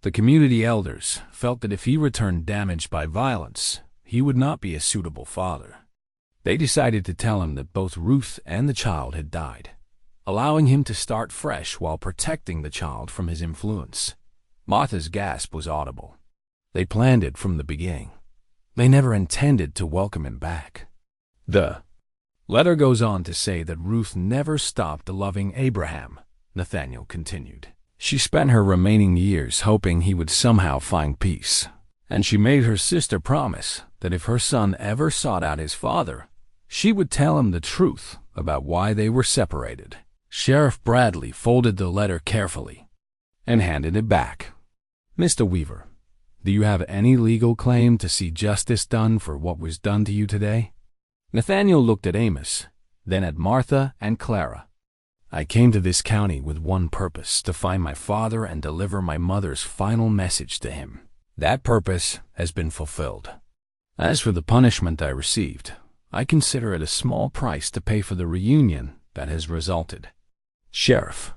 The community elders felt that if he returned damaged by violence, he would not be a suitable father. They decided to tell him that both Ruth and the child had died, allowing him to start fresh while protecting the child from his influence. Martha's gasp was audible. They planned it from the beginning. They never intended to welcome him back. The letter goes on to say that Ruth never stopped loving Abraham, Nathaniel continued. She spent her remaining years hoping he would somehow find peace, and she made her sister promise that if her son ever sought out his father, she would tell him the truth about why they were separated. Sheriff Bradley folded the letter carefully and handed it back. Mr. Weaver, do you have any legal claim to see justice done for what was done to you today? Nathaniel looked at Amos, then at Martha and Clara. I came to this county with one purpose, to find my father and deliver my mother's final message to him. That purpose has been fulfilled. As for the punishment I received, I consider it a small price to pay for the reunion that has resulted. Sheriff.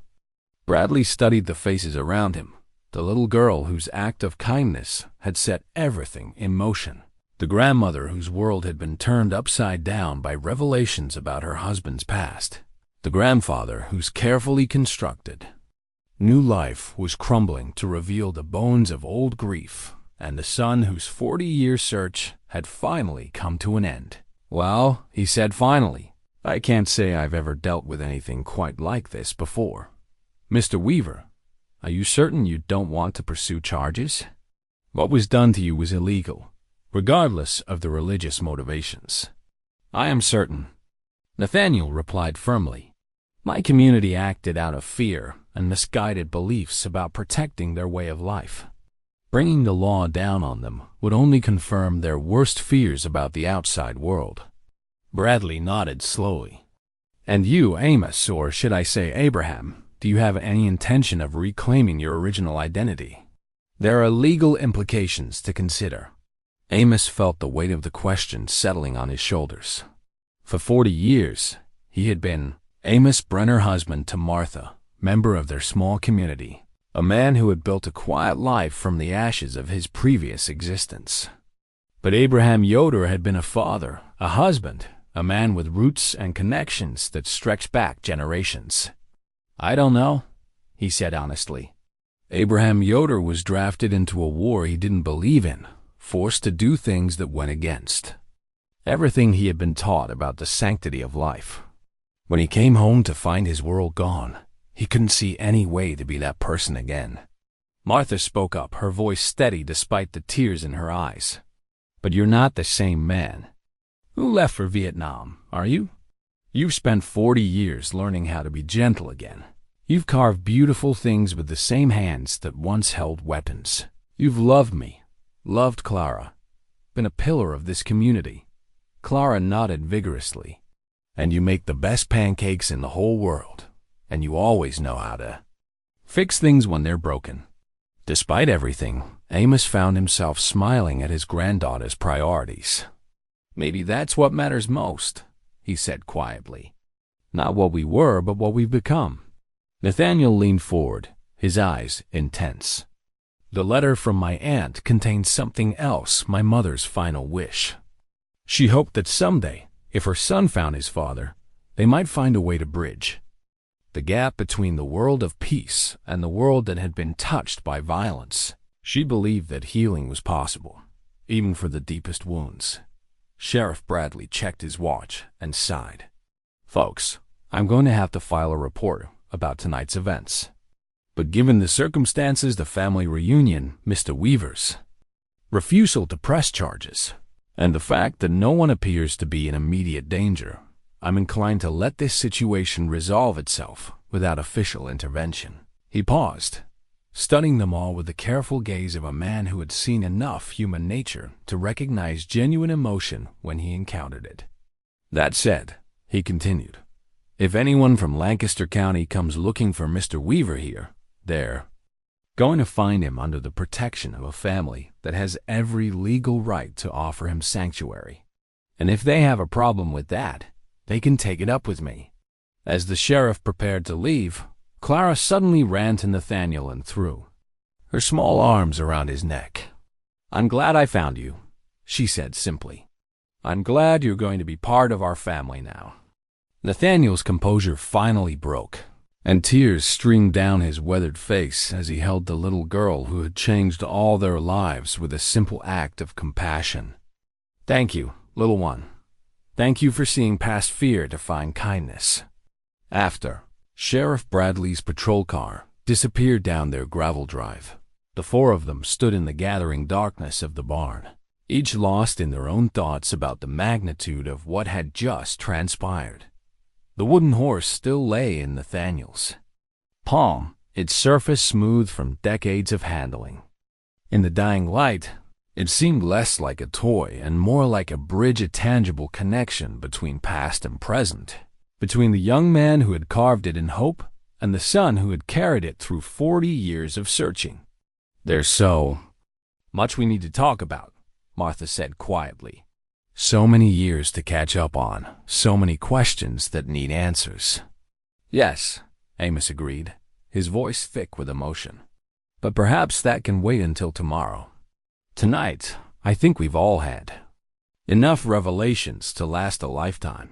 Bradley studied the faces around him, the little girl whose act of kindness had set everything in motion, the grandmother whose world had been turned upside down by revelations about her husband's past, the grandfather whose carefully constructed new life was crumbling to reveal the bones of old grief, and the son whose 40-year search had finally come to an end. Well, he said finally, I can't say I've ever dealt with anything quite like this before. Mr. Weaver, are you certain you don't want to pursue charges? What was done to you was illegal, regardless of the religious motivations. I am certain, Nathaniel replied firmly. My community acted out of fear and misguided beliefs about protecting their way of life. Bringing the law down on them would only confirm their worst fears about the outside world. Bradley nodded slowly. And you, Amos, or should I say Abraham, do you have any intention of reclaiming your original identity? There are legal implications to consider. Amos felt the weight of the question settling on his shoulders. For 40 years, he had been Amos Brenner, husband to Martha, member of their small community, a man who had built a quiet life from the ashes of his previous existence. But Abraham Yoder had been a father, a husband, a man with roots and connections that stretched back generations. I don't know, he said honestly. Abraham Yoder was drafted into a war he didn't believe in, forced to do things that went against everything he had been taught about the sanctity of life. When he came home to find his world gone, he couldn't see any way to be that person again. Martha spoke up, her voice steady despite the tears in her eyes. But you're not the same man. Who left for Vietnam, are you? You've spent 40 years learning how to be gentle again. You've carved beautiful things with the same hands that once held weapons. You've loved me, loved Clara, been a pillar of this community. Clara nodded vigorously. And you make the best pancakes in the whole world, and you always know how to fix things when they're broken. Despite everything, Amos found himself smiling at his granddaughter's priorities. Maybe that's what matters most, he said quietly. Not what we were, but what we've become. Nathaniel leaned forward, his eyes intense. The letter from my aunt contained something else, my mother's final wish. She hoped that someday, if her son found his father, they might find a way to bridge the gap between the world of peace and the world that had been touched by violence. She believed that healing was possible, even for the deepest wounds. Sheriff Bradley checked his watch and sighed. Folks, I'm going to have to file a report about tonight's events. But given the circumstances, the family reunion, Mr. Weaver's refusal to press charges, and the fact that no one appears to be in immediate danger, I'm inclined to let this situation resolve itself without official intervention. He paused, studying them all with the careful gaze of a man who had seen enough human nature to recognize genuine emotion when he encountered it. That said, he continued, if anyone from Lancaster County comes looking for Mr. Weaver here, they're going to find him under the protection of a family that has every legal right to offer him sanctuary. And if they have a problem with that, they can take it up with me. As the sheriff prepared to leave, Clara suddenly ran to Nathaniel and threw her small arms around his neck. I'm glad I found you, she said simply. I'm glad you're going to be part of our family now. Nathaniel's composure finally broke, and tears streamed down his weathered face as he held the little girl who had changed all their lives with a simple act of compassion. Thank you, little one. Thank you for seeing past fear to find kindness. After Sheriff Bradley's patrol car disappeared down their gravel drive, the four of them stood in the gathering darkness of the barn, each lost in their own thoughts about the magnitude of what had just transpired. The wooden horse still lay in Nathaniel's palm, its surface smooth from decades of handling. In the dying light, it seemed less like a toy and more like a bridge, a tangible connection between past and present, between the young man who had carved it in hope and the son who had carried it through 40 years of searching. There's so much we need to talk about, Martha said quietly. So many years to catch up on, so many questions that need answers. Yes, Amos agreed, his voice thick with emotion. But perhaps that can wait until tomorrow. Tonight, I think we've all had enough revelations to last a lifetime.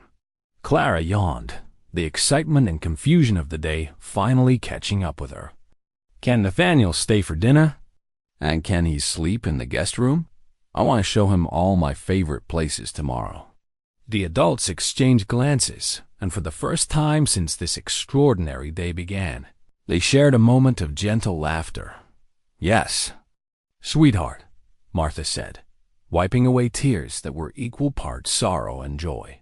Clara yawned, the excitement and confusion of the day finally catching up with her. Can Nathaniel stay for dinner? And can he sleep in the guest room? I want to show him all my favorite places tomorrow. The adults exchanged glances, and for the first time since this extraordinary day began, they shared a moment of gentle laughter. Yes, sweetheart, Martha said, wiping away tears that were equal parts sorrow and joy.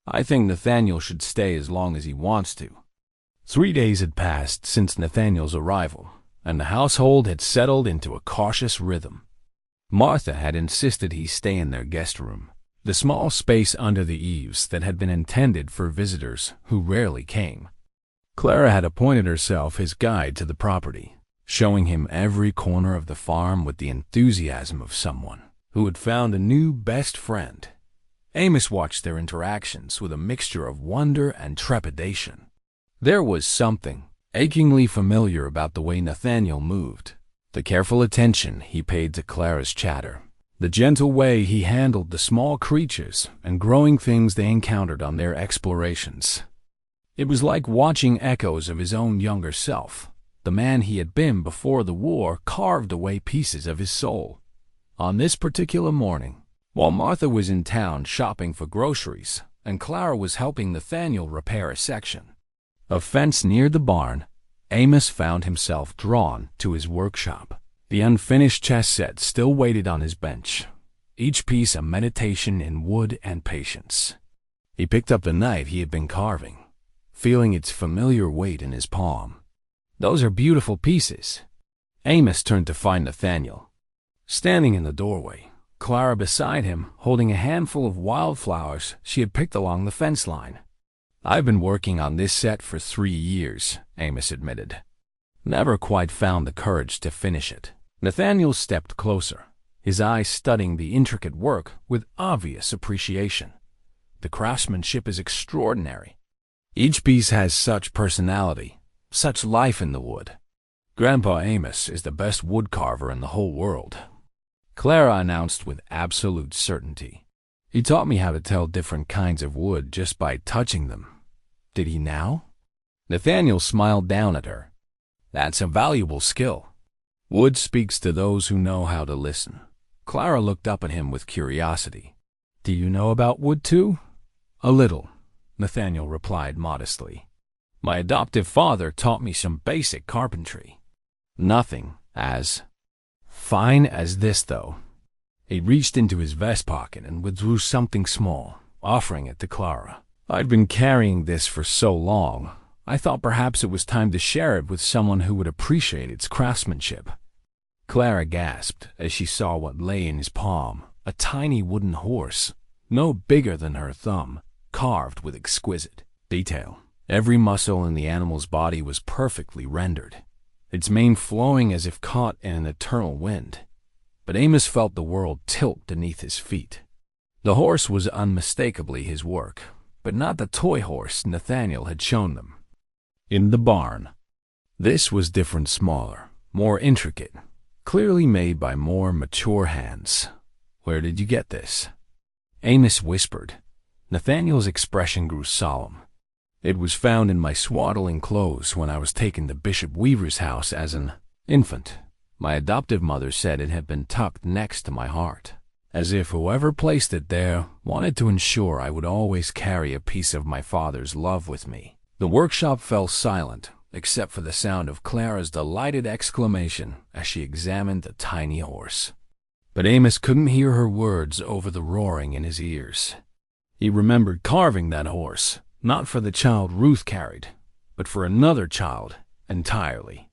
I think Nathaniel should stay as long as he wants to. 3 days had passed since Nathaniel's arrival, and the household had settled into a cautious rhythm. Martha had insisted he stay in their guest room, the small space under the eaves that had been intended for visitors who rarely came. Clara had appointed herself his guide to the property, showing him every corner of the farm with the enthusiasm of someone who had found a new best friend. Amish watched their interactions with a mixture of wonder and trepidation. There was something achingly familiar about the way Nathaniel moved, the careful attention he paid to Clara's chatter, the gentle way he handled the small creatures and growing things they encountered on their explorations. It was like watching echoes of his own younger self, the man he had been before the war carved away pieces of his soul. On this particular morning, while Martha was in town shopping for groceries and Clara was helping Nathaniel repair a section, a fence near the barn, Amos found himself drawn to his workshop. The unfinished chess set still waited on his bench, each piece a meditation in wood and patience. He picked up the knife he had been carving, feeling its familiar weight in his palm. "Those are beautiful pieces." Amos turned to find Nathaniel standing in the doorway, Clara beside him holding a handful of wildflowers she had picked along the fence line. "I've been working on this set for 3 years," Amos admitted. "Never quite found the courage to finish it." Nathaniel stepped closer, his eyes studying the intricate work with obvious appreciation. "The craftsmanship is extraordinary. Each piece has such personality, such life in the wood. Grandpa Amos is the best wood carver in the whole world," Clara announced with absolute certainty. "He taught me how to tell different kinds of wood just by touching them." "Did he now?" Nathaniel smiled down at her. "That's a valuable skill. Wood speaks to those who know how to listen." Clara looked up at him with curiosity. "Do you know about wood too?" "A little," Nathaniel replied modestly. "My adoptive father taught me some basic carpentry. Nothing as fine as this, though." He reached into his vest pocket and withdrew something small, offering it to Clara. "I'd been carrying this for so long, I thought perhaps it was time to share it with someone who would appreciate its craftsmanship." Clara gasped as she saw what lay in his palm, a tiny wooden horse, no bigger than her thumb, carved with exquisite detail. Every muscle in the animal's body was perfectly rendered, its mane flowing as if caught in an eternal wind. But Amos felt the world tilt beneath his feet. The horse was unmistakably his work, but not the toy horse Nathaniel had shown them in the barn. This was different, smaller, more intricate, clearly made by more mature hands. "Where did you get this?" Amos whispered. Nathaniel's expression grew solemn. "It was found in my swaddling clothes when I was taken to Bishop Weaver's house as an infant. My adoptive mother said it had been tucked next to my heart, as if whoever placed it there wanted to ensure I would always carry a piece of my father's love with me." The workshop fell silent, except for the sound of Clara's delighted exclamation as she examined the tiny horse. But Amos couldn't hear her words over the roaring in his ears. He remembered carving that horse, not for the child Ruth carried, but for another child entirely.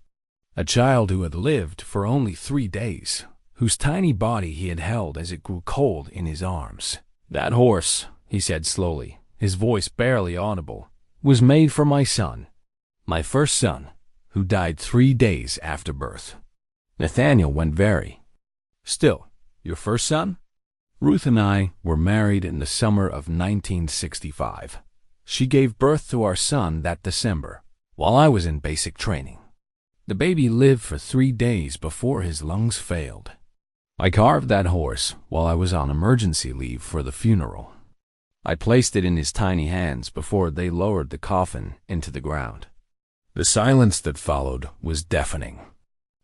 A child who had lived for only 3 days, whose tiny body he had held as it grew cold in his arms. "That horse," he said slowly, his voice barely audible, "was made for my son. My first son, who died 3 days after birth." Nathaniel went very still. "Your first son?" "Ruth and I were married in the summer of 1965. She gave birth to our son that December, while I was in basic training. The baby lived for 3 days before his lungs failed. I carved that horse while I was on emergency leave for the funeral. I placed it in his tiny hands before they lowered the coffin into the ground." The silence that followed was deafening.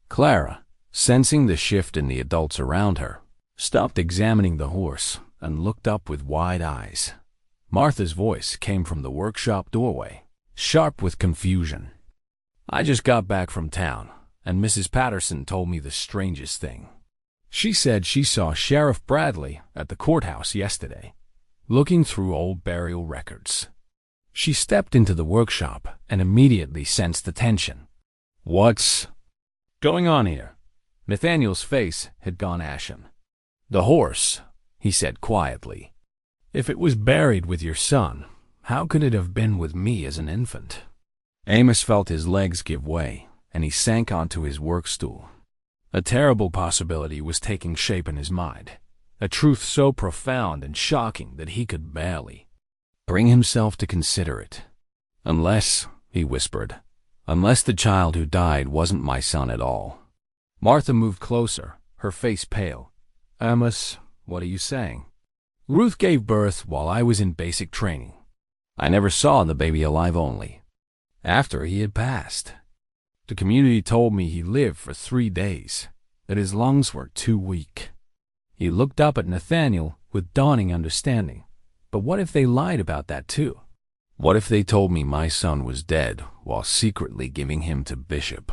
Clara, sensing the shift in the adults around her, stopped examining the horse and looked up with wide eyes. Martha's voice came from the workshop doorway, sharp with confusion. "I just got back from town, and Mrs. Patterson told me the strangest thing. She said she saw Sheriff Bradley at the courthouse yesterday, looking through old burial records. She stepped into the workshop and immediately sensed the tension. "What's going on here?" Nathaniel's face had gone ashen. "The horse," he said quietly. "If it was buried with your son, how could it have been with me as an infant?" Amos felt his legs give way, and he sank onto his work stool. A terrible possibility was taking shape in his mind, a truth so profound and shocking that he could barely bring himself to consider it. "Unless," he whispered, "unless the child who died wasn't my son at all." Martha moved closer, her face pale. "Amos, what are you saying?" "Ruth gave birth while I was in basic training. I never saw the baby alive, only after he had passed. The community told me he lived for 3 days, that his lungs were too weak." He looked up at Nathaniel with dawning understanding. But what if they lied about that too? What if they told me my son was dead while secretly giving him to Bishop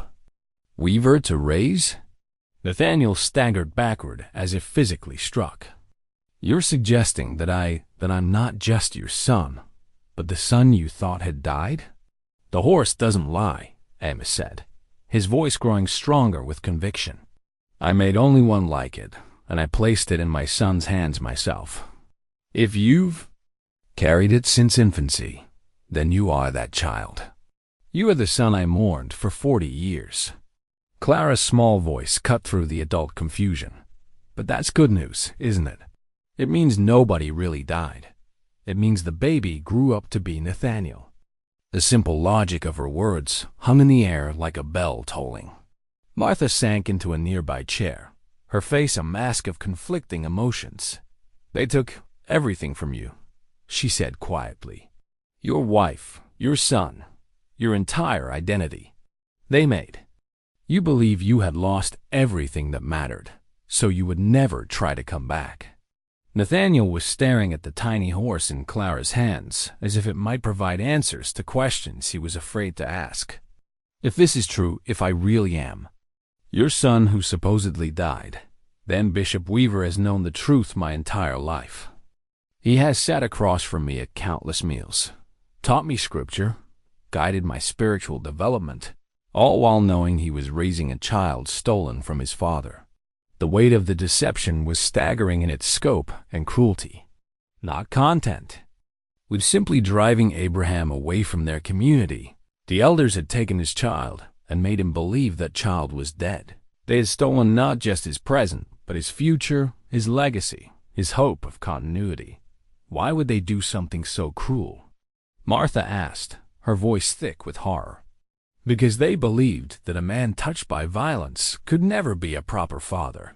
Weaver to raise? Nathaniel staggered backward as if physically struck. "You're suggesting that I'm not just your son, but the son you thought had died?" "The horse doesn't lie," Amos said, his voice growing stronger with conviction. "I made only one like it, and I placed it in my son's hands myself. If you've carried it since infancy, then you are that child. You are the son I mourned for 40 years. Clara's small voice cut through the adult confusion. "But that's good news, isn't it? It means nobody really died. It means the baby grew up to be Nathaniel." The simple logic of her words hung in the air like a bell tolling. Martha sank into a nearby chair, her face a mask of conflicting emotions. "They took everything from you," she said quietly. "Your wife, your son, your entire identity. They made you believe you had lost everything that mattered, so you would never try to come back." Nathaniel was staring at the tiny horse in Clara's hands as if it might provide answers to questions he was afraid to ask. "If this is true, if I really am your son who supposedly died, then Bishop Weaver has known the truth my entire life. He has sat across from me at countless meals, taught me scripture, guided my spiritual development, all while knowing he was raising a child stolen from his father. The weight of the deception was staggering in its scope and cruelty, not content. With simply driving Abraham away from their community, the elders had taken his child and made him believe that child was dead. They had stolen not just his present, but his future, his legacy, his hope of continuity. Why would they do something so cruel? Martha asked, her voice thick with horror. "Because they believed that a man touched by violence could never be a proper father,"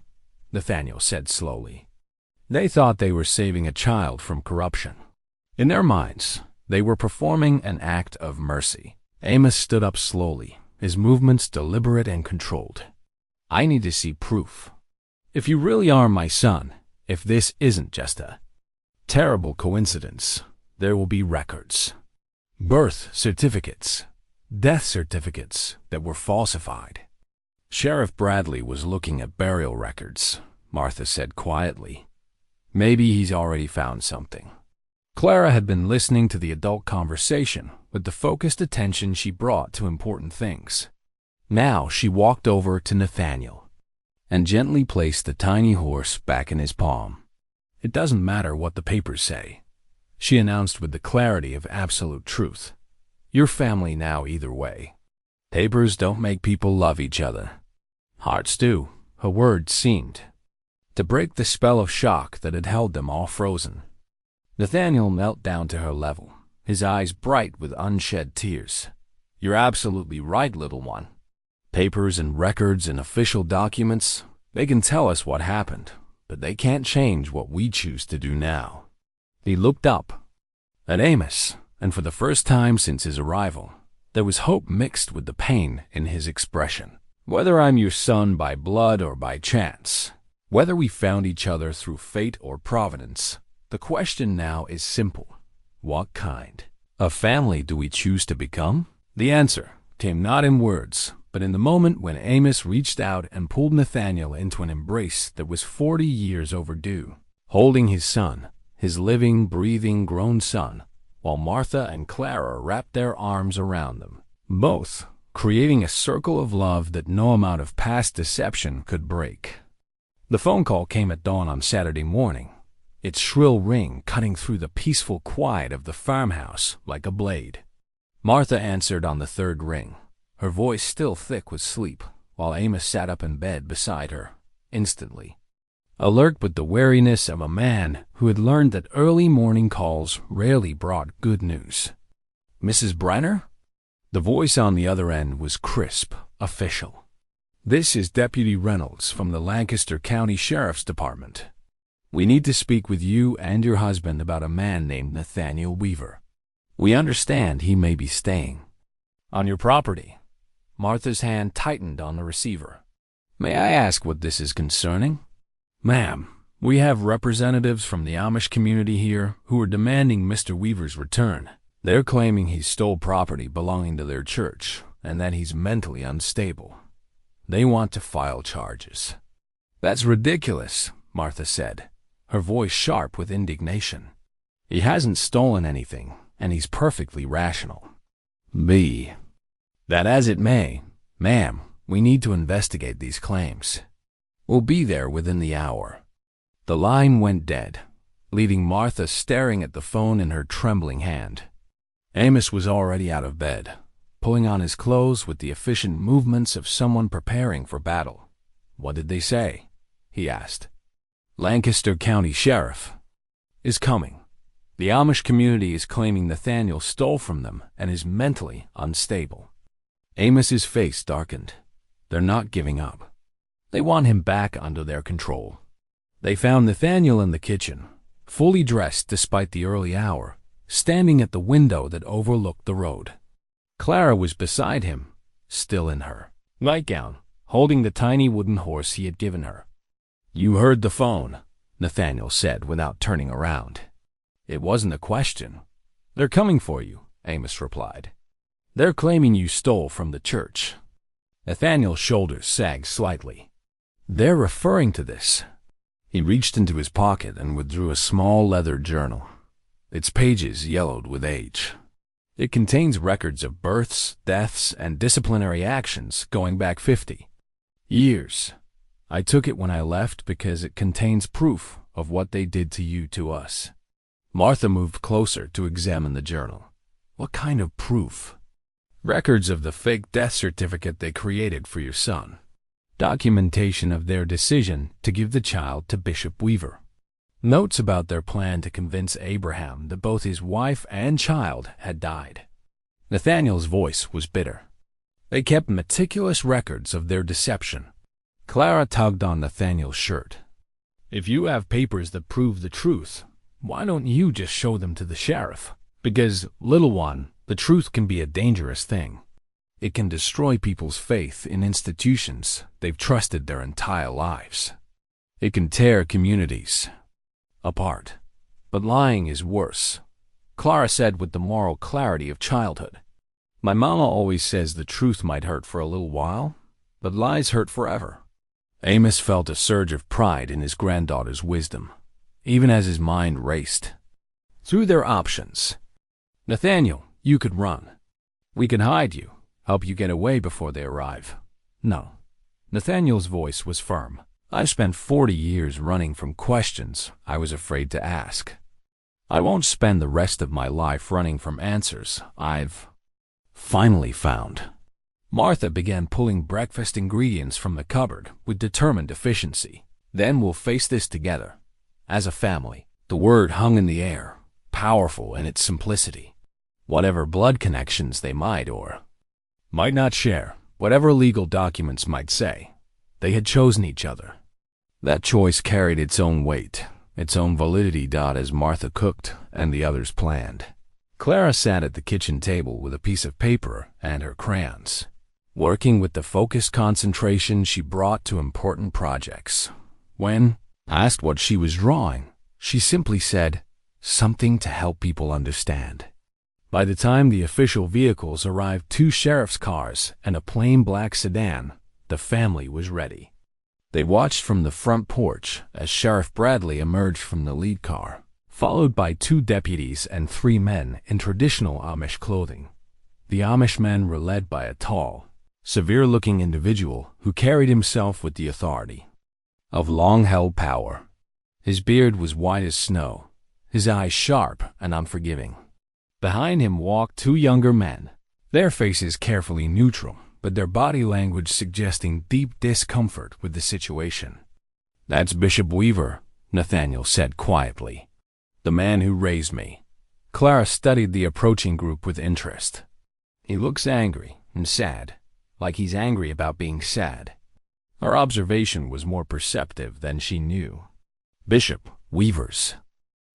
Nathaniel said slowly. "They thought they were saving a child from corruption. In their minds, they were performing an act of mercy." Amos stood up slowly, his movements deliberate and controlled. "I need to see proof. If you really are my son, if this isn't just a terrible coincidence, there will be records. Birth certificates, death certificates that were falsified." "Sheriff Bradley was looking at burial records," Martha said quietly. "Maybe he's already found something." Clara had been listening to the adult conversation with the focused attention she brought to important things. Now she walked over to Nathaniel and gently placed the tiny horse back in his palm. "It doesn't matter what the papers say," she announced with the clarity of absolute truth. "You're family now either way. Papers don't make people love each other. Hearts do." Her words seemed to break the spell of shock that had held them all frozen. Nathaniel knelt down to her level, his eyes bright with unshed tears. "You're absolutely right, little one. Papers and records and official documents, they can tell us what happened, but they can't change what we choose to do now." He looked up at Amos, and for the first time since his arrival, there was hope mixed with the pain in his expression. "Whether I'm your son by blood or by chance, whether we found each other through fate or providence, the question now is simple. What kind of family do we choose to become?" The answer came not in words, but in the moment when Amos reached out and pulled Nathaniel into an embrace that was 40 years overdue, holding his son, his living, breathing, grown son, while Martha and Clara wrapped their arms around them, both creating a circle of love that no amount of past deception could break. The phone call came at dawn on Saturday morning, its shrill ring cutting through the peaceful quiet of the farmhouse like a blade. Martha answered on the third ring, her voice still thick with sleep, while Amos sat up in bed beside her, instantly alert with the wariness of a man who had learned that early morning calls rarely brought good news. "Mrs. Brenner?" The voice on the other end was crisp, official. "This is Deputy Reynolds from the Lancaster County Sheriff's Department. We need to speak with you and your husband about a man named Nathaniel Weaver. We understand he may be staying on your property." Martha's hand tightened on the receiver. "May I ask what this is concerning?" "Ma'am, we have representatives from the Amish community here who are demanding Mr. Weaver's return. They're claiming he stole property belonging to their church and that he's mentally unstable. They want to file charges." "That's ridiculous," Martha said, her voice sharp with indignation. "He hasn't stolen anything, and he's perfectly rational." "Be that as it may, ma'am, we need to investigate these claims. We'll be there within the hour." The line went dead, leaving Martha staring at the phone in her trembling hand. Amos was already out of bed, pulling on his clothes with the efficient movements of someone preparing for battle. "What did they say?" he asked. "Lancaster County Sheriff is coming. The Amish community is claiming Nathaniel stole from them and is mentally unstable." Amos's face darkened. "They're not giving up. They want him back under their control." They found Nathaniel in the kitchen, fully dressed despite the early hour, standing at the window that overlooked the road. Clara was beside him, still in her nightgown, holding the tiny wooden horse he had given her. "You heard the phone," Nathaniel said without turning around. "It wasn't a question." "They're coming for you," Amos replied. "They're claiming you stole from the church." Nathaniel's shoulders sagged slightly. "They're referring to this." He reached into his pocket and withdrew a small leather journal, its pages yellowed with age. "It contains records of births, deaths, and disciplinary actions going back 50 years. I took it when I left because it contains proof of what they did to you to us." Martha moved closer to examine the journal. "What kind of proof?" "Records of the fake death certificate they created for your son. Documentation of their decision to give the child to Bishop Weaver. Notes about their plan to convince Abraham that both his wife and child had died." Nathaniel's voice was bitter. "They kept meticulous records of their deception." Clara tugged on Nathaniel's shirt. "If you have papers that prove the truth, why don't you just show them to the sheriff? Because, little one, the truth can be a dangerous thing. It can destroy people's faith in institutions they've trusted their entire lives. It can tear communities apart. But lying is worse," Clara said with the moral clarity of childhood. "My mama always says the truth might hurt for a little while, but lies hurt forever." Amos felt a surge of pride in his granddaughter's wisdom, even as his mind raced through their options. "Nathaniel, you could run. We can hide you, help you get away before they arrive." "No." Nathaniel's voice was firm. "I've spent 40 years running from questions I was afraid to ask. I won't spend the rest of my life running from answers I've finally found." Martha began pulling breakfast ingredients from the cupboard with determined efficiency. "Then we'll face this together, as a family." The word hung in the air, powerful in its simplicity. Whatever blood connections they might or might not share, whatever legal documents might say, they had chosen each other. That choice carried its own weight, its own validity. As Martha cooked and the others planned, Clara sat at the kitchen table with a piece of paper and her crayons, working with the focused concentration she brought to important projects. When asked what she was drawing, she simply said, "Something to help people understand." By the time the official vehicles arrived, 2 sheriff's cars and a plain black sedan, the family was ready. They watched from the front porch as Sheriff Bradley emerged from the lead car, followed by 2 deputies and 3 men in traditional Amish clothing. The Amish men were led by a tall, severe-looking individual who carried himself with the authority of long-held power. His beard was white as snow, his eyes sharp and unforgiving. Behind him walked 2 younger men, their faces carefully neutral, but their body language suggesting deep discomfort with the situation. "That's Bishop Weaver," Nathaniel said quietly. "The man who raised me." Clara studied the approaching group with interest. "He looks angry and sad, like he's angry about being sad." Her observation was more perceptive than she knew. Bishop Weaver's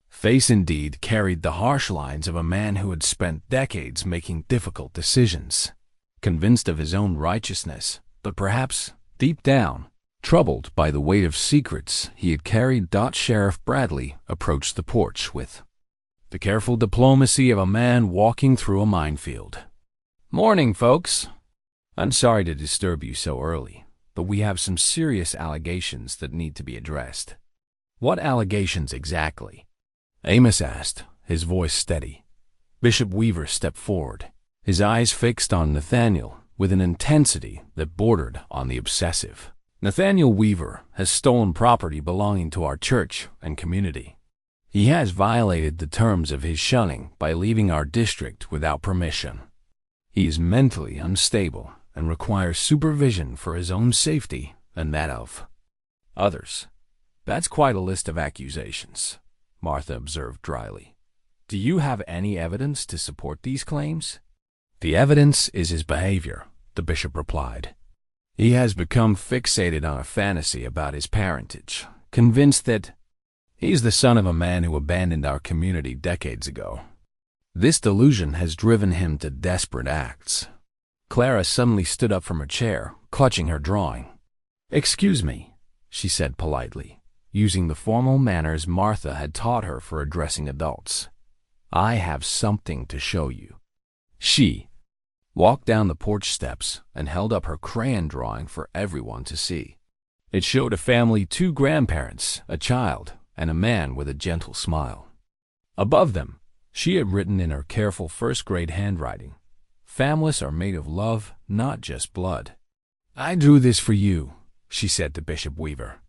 face indeed carried the harsh lines of a man who had spent decades making difficult decisions, convinced of his own righteousness, but perhaps, deep down, troubled by the weight of secrets he had carried. Sheriff Bradley approached the porch with the careful diplomacy of a man walking through a minefield. "Morning, folks. I'm sorry to disturb you so early, but we have some serious allegations that need to be addressed." "What allegations exactly?" Amos asked, his voice steady. Bishop Weaver stepped forward, his eyes fixed on Nathaniel with an intensity that bordered on the obsessive. "Nathaniel Weaver has stolen property belonging to our church and community. He has violated the terms of his shunning by leaving our district without permission. He is mentally unstable and requires supervision for his own safety and that of others." "That's quite a list of accusations," Martha observed dryly. "Do you have any evidence to support these claims?" "The evidence is his behavior," the bishop replied. "He has become fixated on a fantasy about his parentage, convinced that he's the son of a man who abandoned our community decades ago. This delusion has driven him to desperate acts." Clara suddenly stood up from her chair, clutching her drawing. "Excuse me," she said politely, using the formal manners Martha had taught her for addressing adults. "I have something to show you." She walked down the porch steps and held up her crayon drawing for everyone to see. It showed a family, 2 grandparents, a child, and a man with a gentle smile. Above them, she had written in her careful first-grade handwriting, "Families are made of love, not just blood." "I drew this for you," she said to Bishop Weaver,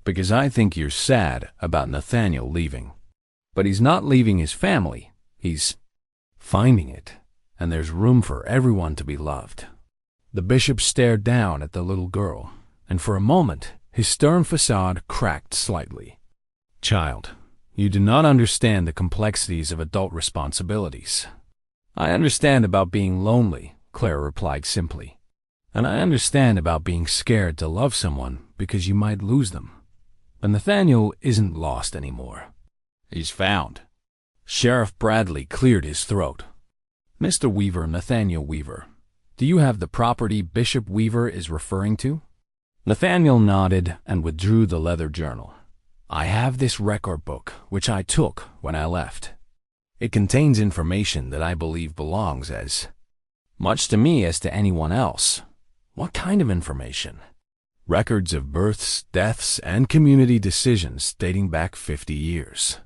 "because I think you're sad about Nathaniel leaving. But he's not leaving his family, he's finding it, and there's room for everyone to be loved." The bishop stared down at the little girl, and for a moment his stern facade cracked slightly. "Child, you do not understand the complexities of adult responsibilities." "I understand about being lonely," Clara replied simply. "And I understand about being scared to love someone because you might lose them. But Nathaniel isn't lost anymore. He's found." Sheriff Bradley cleared his throat. "Mr. Weaver, Nathaniel Weaver, do you have the property Bishop Weaver is referring to?" Nathaniel nodded and withdrew the leather journal. "I have this record book, which I took when I left. It contains information that I believe belongs as much to me as to anyone else." "What kind of information?" "Records of births, deaths, and community decisions dating back 50 years,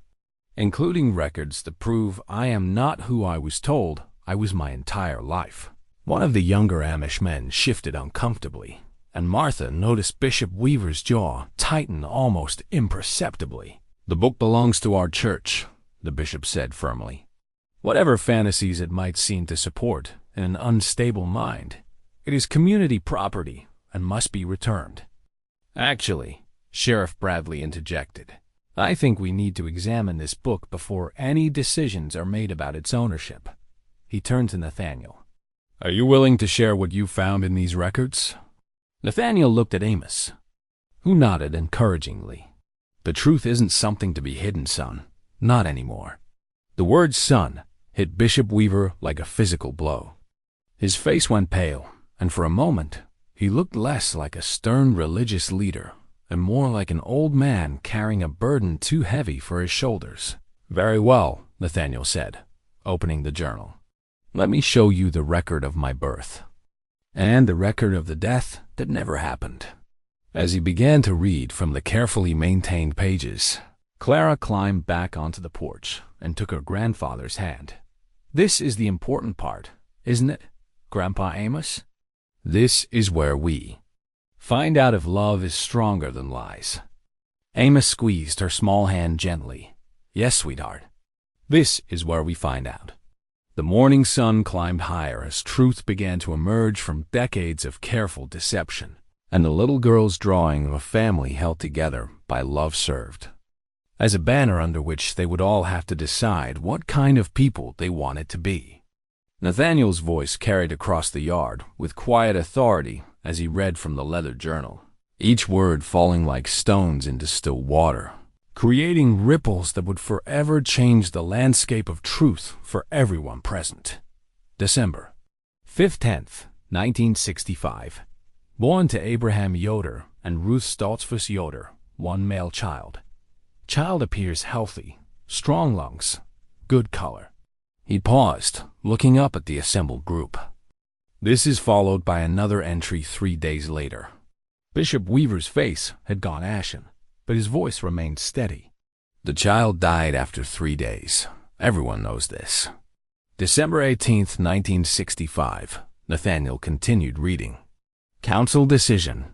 including records that prove I am not who I was told I was my entire life." One of the younger Amish men shifted uncomfortably, and Martha noticed Bishop Weaver's jaw tighten almost imperceptibly. "The book belongs to our church," the bishop said firmly. "Whatever fantasies it might seem to support in an unstable mind, it is community property and must be returned." "Actually," Sheriff Bradley interjected, "I think we need to examine this book before any decisions are made about its ownership." He turned to Nathaniel. "Are you willing to share what you found in these records?" Nathaniel looked at Amos, who nodded encouragingly. "The truth isn't something to be hidden, son. Not anymore." The word son hit Bishop Weaver like a physical blow. His face went pale, and for a moment he looked less like a stern religious leader and more like an old man carrying a burden too heavy for his shoulders. "Very well," Nathaniel said, opening the journal. "Let me show you the record of my birth, and the record of the death that never happened." As he began to read from the carefully maintained pages, Clara climbed back onto the porch and took her grandfather's hand. "This is the important part, isn't it, Grandpa Amos? This is where we find out if love is stronger than lies." Amos squeezed her small hand gently. "Yes, sweetheart. This is where we find out." The morning sun climbed higher as truth began to emerge from decades of careful deception, and the little girl's drawing of a family held together by love served as a banner under which they would all have to decide what kind of people they wanted to be. Nathaniel's voice carried across the yard with quiet authority as he read from the leather journal, each word falling like stones into still water, creating ripples that would forever change the landscape of truth for everyone present. December 5th, 10th, 1965. Born to Abraham Yoder and Ruth Stoltzfus Yoder, one male child. Child appears healthy, strong lungs, good color. He paused, looking up at the assembled group. This is followed by another entry 3 days later. Bishop Weaver's face had gone ashen, but his voice remained steady. The child died after 3 days. Everyone knows this. December 18th, 1965. Nathaniel continued reading. Council decision.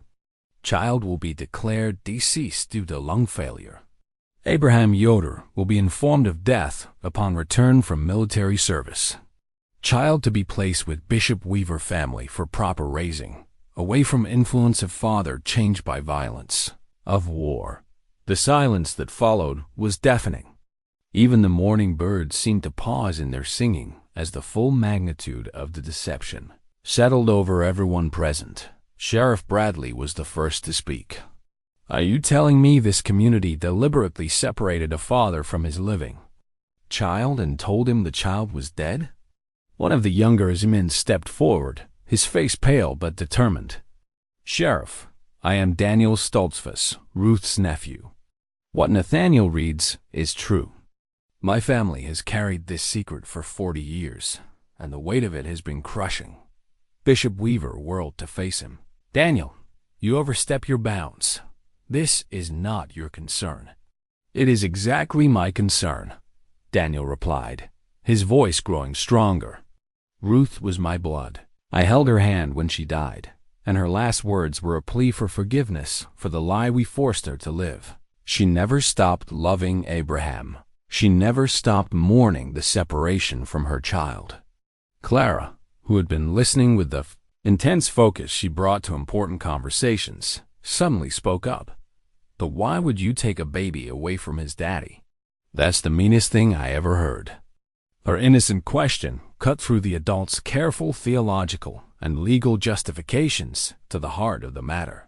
Child will be declared deceased due to lung failure. Abraham Yoder will be informed of death upon return from military service. Child to be placed with Bishop Weaver family for proper raising, away from influence of father changed by violence, of war. The silence that followed was deafening. Even the morning birds seemed to pause in their singing as the full magnitude of the deception settled over everyone present. Sheriff Bradley was the first to speak. "Are you telling me this community deliberately separated a father from his living child and told him the child was dead?" One of the younger men stepped forward, his face pale but determined. "Sheriff, I am Daniel Stoltzfus, Ruth's nephew. What Nathaniel reads is true. My family has carried this secret for 40 years, and the weight of it has been crushing." Bishop Weaver whirled to face him. "Daniel, you overstep your bounds. This is not your concern." "It is exactly my concern," Daniel replied, his voice growing stronger. "Ruth was my blood. I held her hand when she died, and her last words were a plea for forgiveness for the lie we forced her to live. She never stopped loving Abraham. She never stopped mourning the separation from her child." Clara, who had been listening with the intense focus she brought to important conversations, suddenly spoke up. "But why would you take a baby away from his daddy? That's the meanest thing I ever heard." Her innocent question cut through the adult's careful theological and legal justifications to the heart of the matter.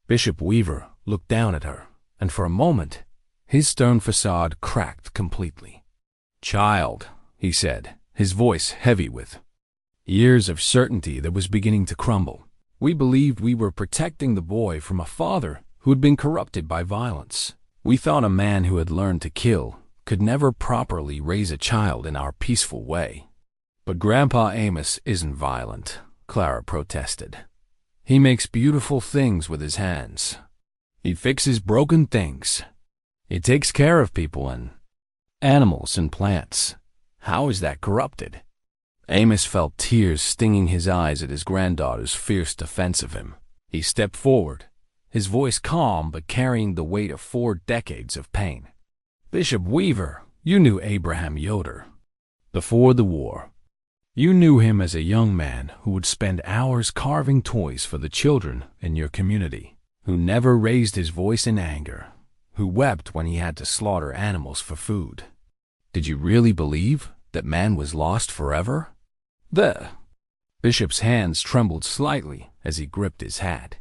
Bishop Weaver looked down at her, and for a moment, his stern facade cracked completely. "Child," he said, his voice heavy with years of certainty that was beginning to crumble. "We believed we were protecting the boy from a father who had been corrupted by violence. We thought a man who had learned to kill could never properly raise a child in our peaceful way." "But Grandpa Amos isn't violent," Clara protested. "He makes beautiful things with his hands. He fixes broken things. He takes care of people and animals and plants. How is that corrupted?" Amos felt tears stinging his eyes at his granddaughter's fierce defense of him. He stepped forward, his voice calm but carrying the weight of 4 decades of pain. "Bishop Weaver, you knew Abraham Yoder before the war. You knew him as a young man who would spend hours carving toys for the children in your community, who never raised his voice in anger, who wept when he had to slaughter animals for food. Did you really believe that man was lost forever?" The bishop's hands trembled slightly as he gripped his hat.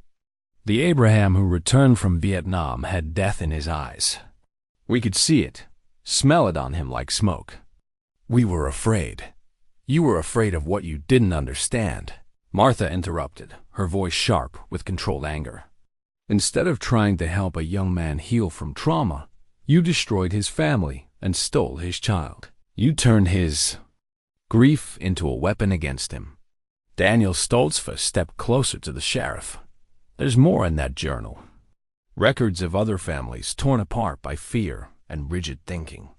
The Abraham who returned from Vietnam had death in his eyes. We could see it, smell it on him like smoke. "We were afraid. You were afraid of what you didn't understand," Martha interrupted, her voice sharp with controlled anger. "Instead of trying to help a young man heal from trauma, you destroyed his family and stole his child. You turned his grief into a weapon against him." Daniel Stoltzfus stepped closer to the sheriff. "There's more in that journal. Records of other families torn apart by fear and rigid thinking.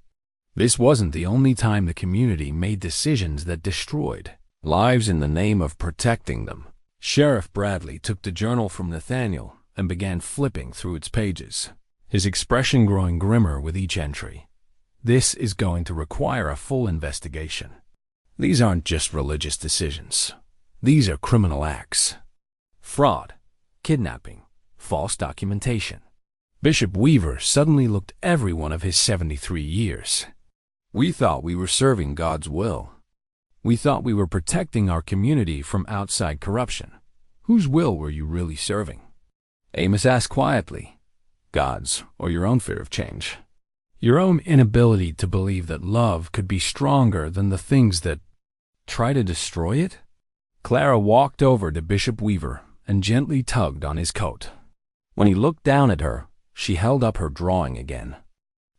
This wasn't the only time the community made decisions that destroyed lives in the name of protecting them. Sheriff Bradley took the journal from Nathaniel and began flipping through its pages, his expression growing grimmer with each entry. This is going to require a full investigation. These aren't just religious decisions. These are criminal acts. Fraud, kidnapping, false documentation. Bishop Weaver suddenly looked every one of his 73 years. We thought we were serving God's will. We thought we were protecting our community from outside corruption. Whose will were you really serving? Amos asked quietly. God's, or your own fear of change? Your own inability to believe that love could be stronger than the things that try to destroy it? Clara walked over to Bishop Weaver and gently tugged on his coat. When he looked down at her, she held up her drawing again.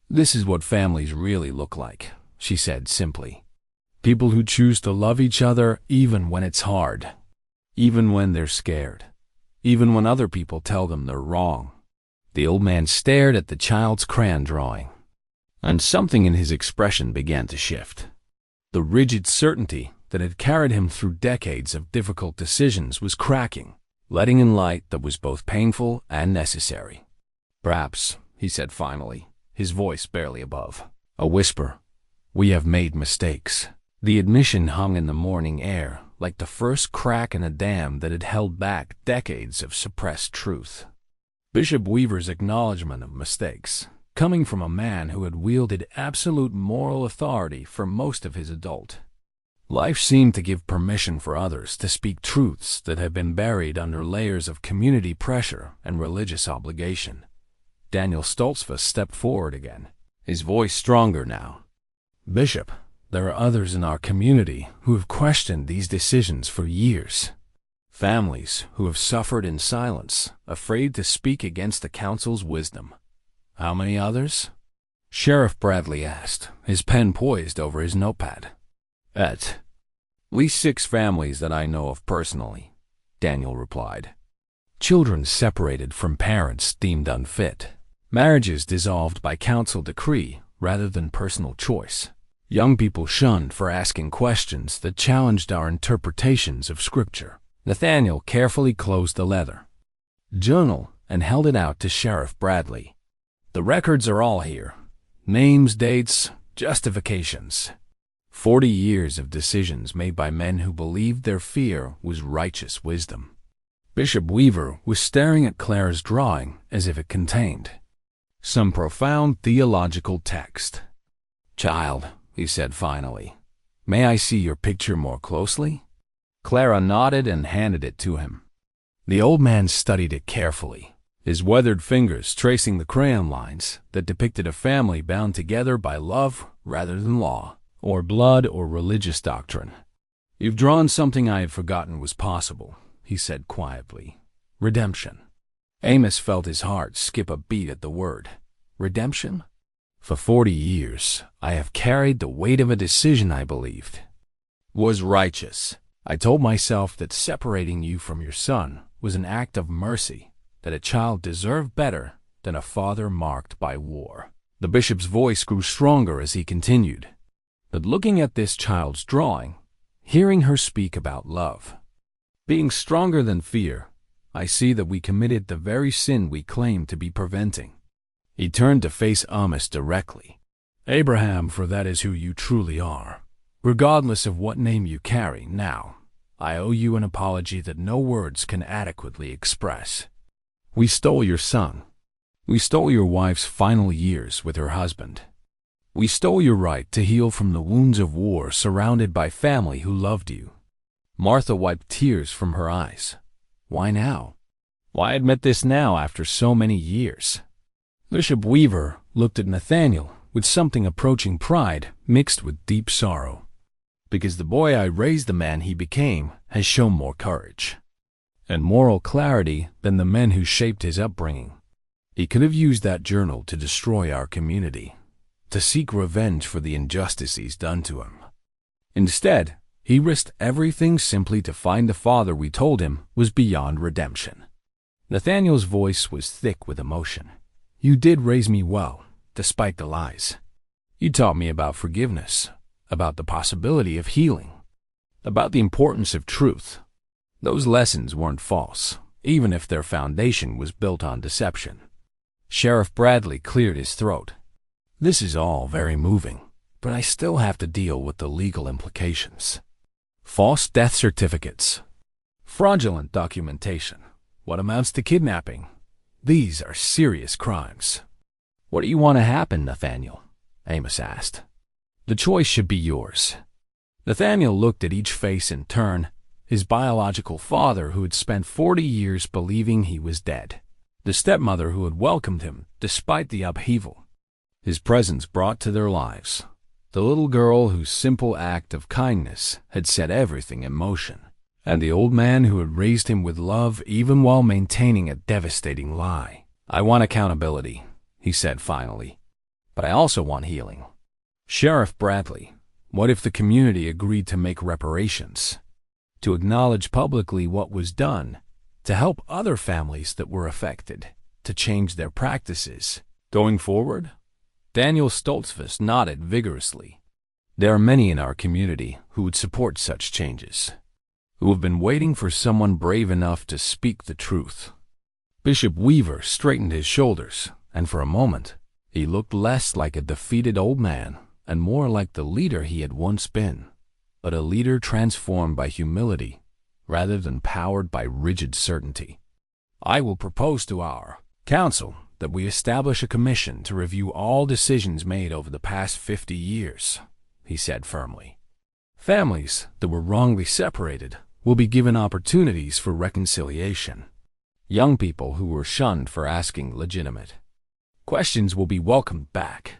This is what families really look like, she said simply. People who choose to love each other even when it's hard, even when they're scared, even when other people tell them they're wrong. The old man stared at the child's crayon drawing, and something in his expression began to shift. The rigid certainty that had carried him through decades of difficult decisions was cracking, letting in light that was both painful and necessary. Perhaps, he said finally, his voice barely above a whisper, we have made mistakes. The admission hung in the morning air like the first crack in a dam that had held back decades of suppressed truth. Bishop Weaver's acknowledgement of mistakes, coming from a man who had wielded absolute moral authority for most of his adult life, seemed to give permission for others to speak truths that had been buried under layers of community pressure and religious obligation. Daniel Stoltzfus stepped forward again, his voice stronger now. Bishop, there are others in our community who have questioned these decisions for years. Families who have suffered in silence, afraid to speak against the council's wisdom. How many others? Sheriff Bradley asked, his pen poised over his notepad. At least 6 families that I know of personally, Daniel replied. Children separated from parents deemed unfit. Marriages dissolved by council decree rather than personal choice. Young people shunned for asking questions that challenged our interpretations of Scripture. Nathaniel carefully closed the leather journal and held it out to Sheriff Bradley. The records are all here. Names, dates, justifications. 40 years of decisions made by men who believed their fear was righteous wisdom. Bishop Weaver was staring at Clara's drawing as if it contained some profound theological text. Child, he said finally, may I see your picture more closely? Clara nodded and handed it to him. The old man studied it carefully, his weathered fingers tracing the crayon lines that depicted a family bound together by love rather than law, or blood or religious doctrine. You've drawn something I had forgotten was possible, he said quietly. Redemption. Amos felt his heart skip a beat at the word. Redemption? For 40 years, I have carried the weight of a decision I believed was righteous. I told myself that separating you from your son was an act of mercy, that a child deserved better than a father marked by war. The bishop's voice grew stronger as he continued. But looking at this child's drawing, hearing her speak about love, being stronger than fear, I see that we committed the very sin we claimed to be preventing. He turned to face Amish directly. Abraham, for that is who you truly are. Regardless of what name you carry now, I owe you an apology that no words can adequately express. We stole your son. We stole your wife's final years with her husband. We stole your right to heal from the wounds of war, surrounded by family who loved you. Martha wiped tears from her eyes. Why now? Why admit this now after so many years? Bishop Weaver looked at Nathaniel with something approaching pride mixed with deep sorrow. Because the boy I raised the man he became has shown more courage and moral clarity than the men who shaped his upbringing. He could have used that journal to destroy our community, to seek revenge for the injustices done to him. Instead, he risked everything simply to find the father we told him was beyond redemption. Nathaniel's voice was thick with emotion. You did raise me well, despite the lies. You taught me about forgiveness, about the possibility of healing, about the importance of truth. Those lessons weren't false, even if their foundation was built on deception. Sheriff Bradley cleared his throat. This is all very moving, but I still have to deal with the legal implications. False death certificates, fraudulent documentation, what amounts to kidnapping. These are serious crimes. What do you want to happen, Nathaniel? Amos asked. The choice should be yours. Nathaniel looked at each face in turn, his biological father who had spent 40 years believing he was dead, the stepmother who had welcomed him despite the upheaval his presence brought to their lives, the little girl whose simple act of kindness had set everything in motion, and the old man who had raised him with love even while maintaining a devastating lie. I want accountability, he said finally, but I also want healing. Sheriff Bradley, what if the community agreed to make reparations, to acknowledge publicly what was done, to help other families that were affected, to change their practices? Going forward? Daniel Stoltzfus nodded vigorously. There are many in our community who would support such changes, who have been waiting for someone brave enough to speak the truth. Bishop Weaver straightened his shoulders, and for a moment, he looked less like a defeated old man and more like the leader he had once been, but a leader transformed by humility rather than powered by rigid certainty. I will propose to our council that we establish a commission to review all decisions made over the past 50 years, he said firmly. Families that were wrongly separated will be given opportunities for reconciliation. Young people who were shunned for asking legitimate questions will be welcomed back,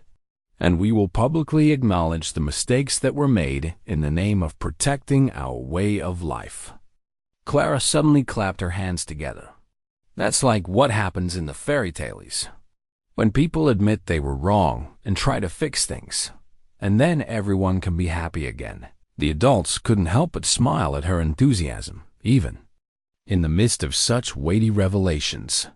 and we will publicly acknowledge the mistakes that were made in the name of protecting our way of life. Clara suddenly clapped her hands together. That's like what happens in the fairy tales, when people admit they were wrong and try to fix things, and then everyone can be happy again. The adults couldn't help but smile at her enthusiasm, even in the midst of such weighty revelations.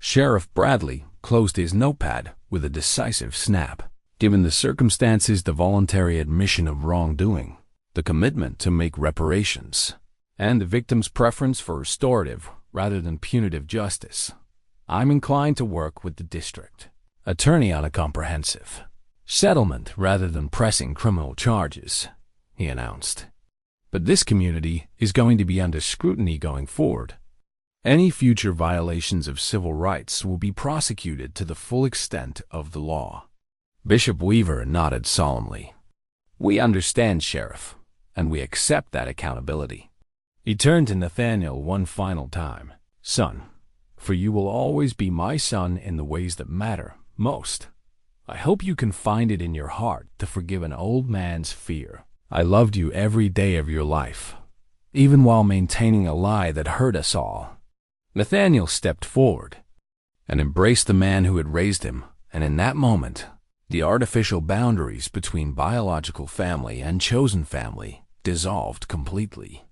Sheriff Bradley closed his notepad with a decisive snap. Given the circumstances, the voluntary admission of wrongdoing, the commitment to make reparations, and the victim's preference for restorative rather than punitive justice, I'm inclined to work with the district attorney on a comprehensive settlement rather than pressing criminal charges, he announced. But this community is going to be under scrutiny going forward. Any future violations of civil rights will be prosecuted to the full extent of the law. Bishop Weaver nodded solemnly. We understand, Sheriff, and we accept that accountability. He turned to Nathaniel one final time. Son, for you will always be my son in the ways that matter most. I hope you can find it in your heart to forgive an old man's fear. I loved you every day of your life, even while maintaining a lie that hurt us all. Nathaniel stepped forward and embraced the man who had raised him, and in that moment, the artificial boundaries between biological family and chosen family dissolved completely.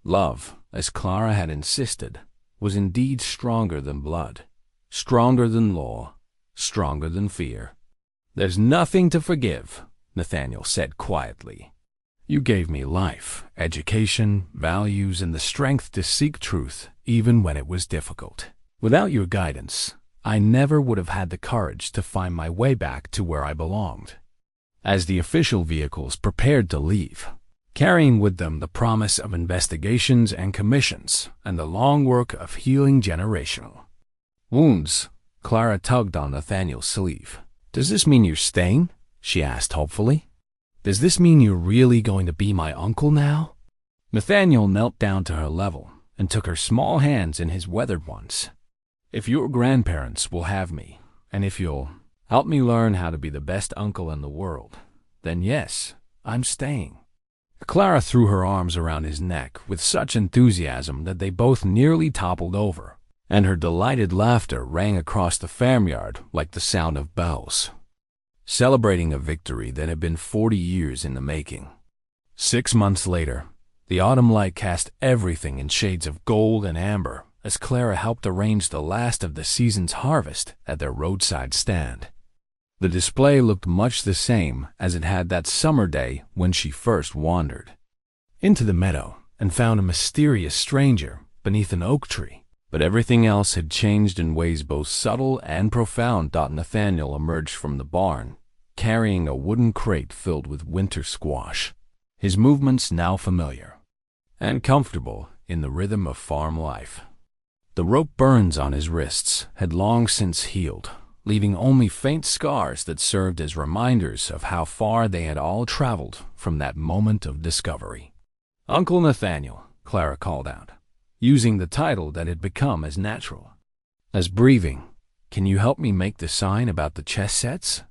Love, as Clara had insisted, was indeed stronger than blood, stronger than law, stronger than fear. There's nothing to forgive, Nathaniel said quietly. You gave me life, education, values, and the strength to seek truth even when it was difficult. Without your guidance, I never would have had the courage to find my way back to where I belonged. As the official vehicles prepared to leave, carrying with them the promise of investigations and commissions and the long work of healing generational wounds, Clara tugged on Nathaniel's sleeve. Does this mean you're staying? She asked hopefully. Does this mean you're really going to be my uncle now? Nathaniel knelt down to her level and took her small hands in his weathered ones. If your grandparents will have me, and if you'll help me learn how to be the best uncle in the world, then yes, I'm staying. Clara threw her arms around his neck with such enthusiasm that they both nearly toppled over, and her delighted laughter rang across the farmyard like the sound of bells, celebrating a victory that had been 40 years in the making. 6 months later, the autumn light cast everything in shades of gold and amber as Clara helped arrange the last of the season's harvest at their roadside stand. The display looked much the same as it had that summer day when she first wandered into the meadow and found a mysterious stranger beneath an oak tree. But everything else had changed in ways both subtle and profound. Nathaniel emerged from the barn, carrying a wooden crate filled with winter squash, his movements now familiar and comfortable in the rhythm of farm life. The rope burns on his wrists had long since healed, leaving only faint scars that served as reminders of how far they had all traveled from that moment of discovery. "Uncle Nathaniel," Clara called out, using the title that had become as natural as breathing, "can you help me make the sign about the chess sets?"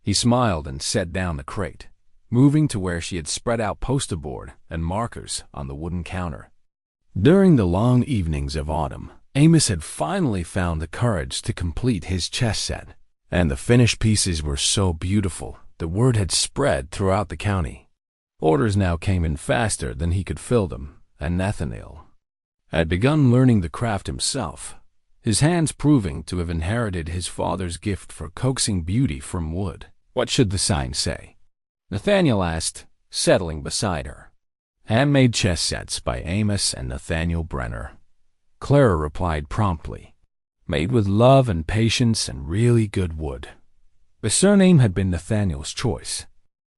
He smiled and set down the crate, moving to where she had spread out poster board and markers on the wooden counter. During the long evenings of autumn, Amos had finally found the courage to complete his chess set, and the finished pieces were so beautiful the word had spread throughout the county. Orders now came in faster than he could fill them, and Nathaniel had begun learning the craft himself, his hands proving to have inherited his father's gift for coaxing beauty from wood. "What should the sign say?" Nathaniel asked, settling beside her. "Handmade chess sets by Amos and Nathaniel Brenner," Clara replied promptly. "Made with love and patience and really good wood." The surname had been Nathaniel's choice.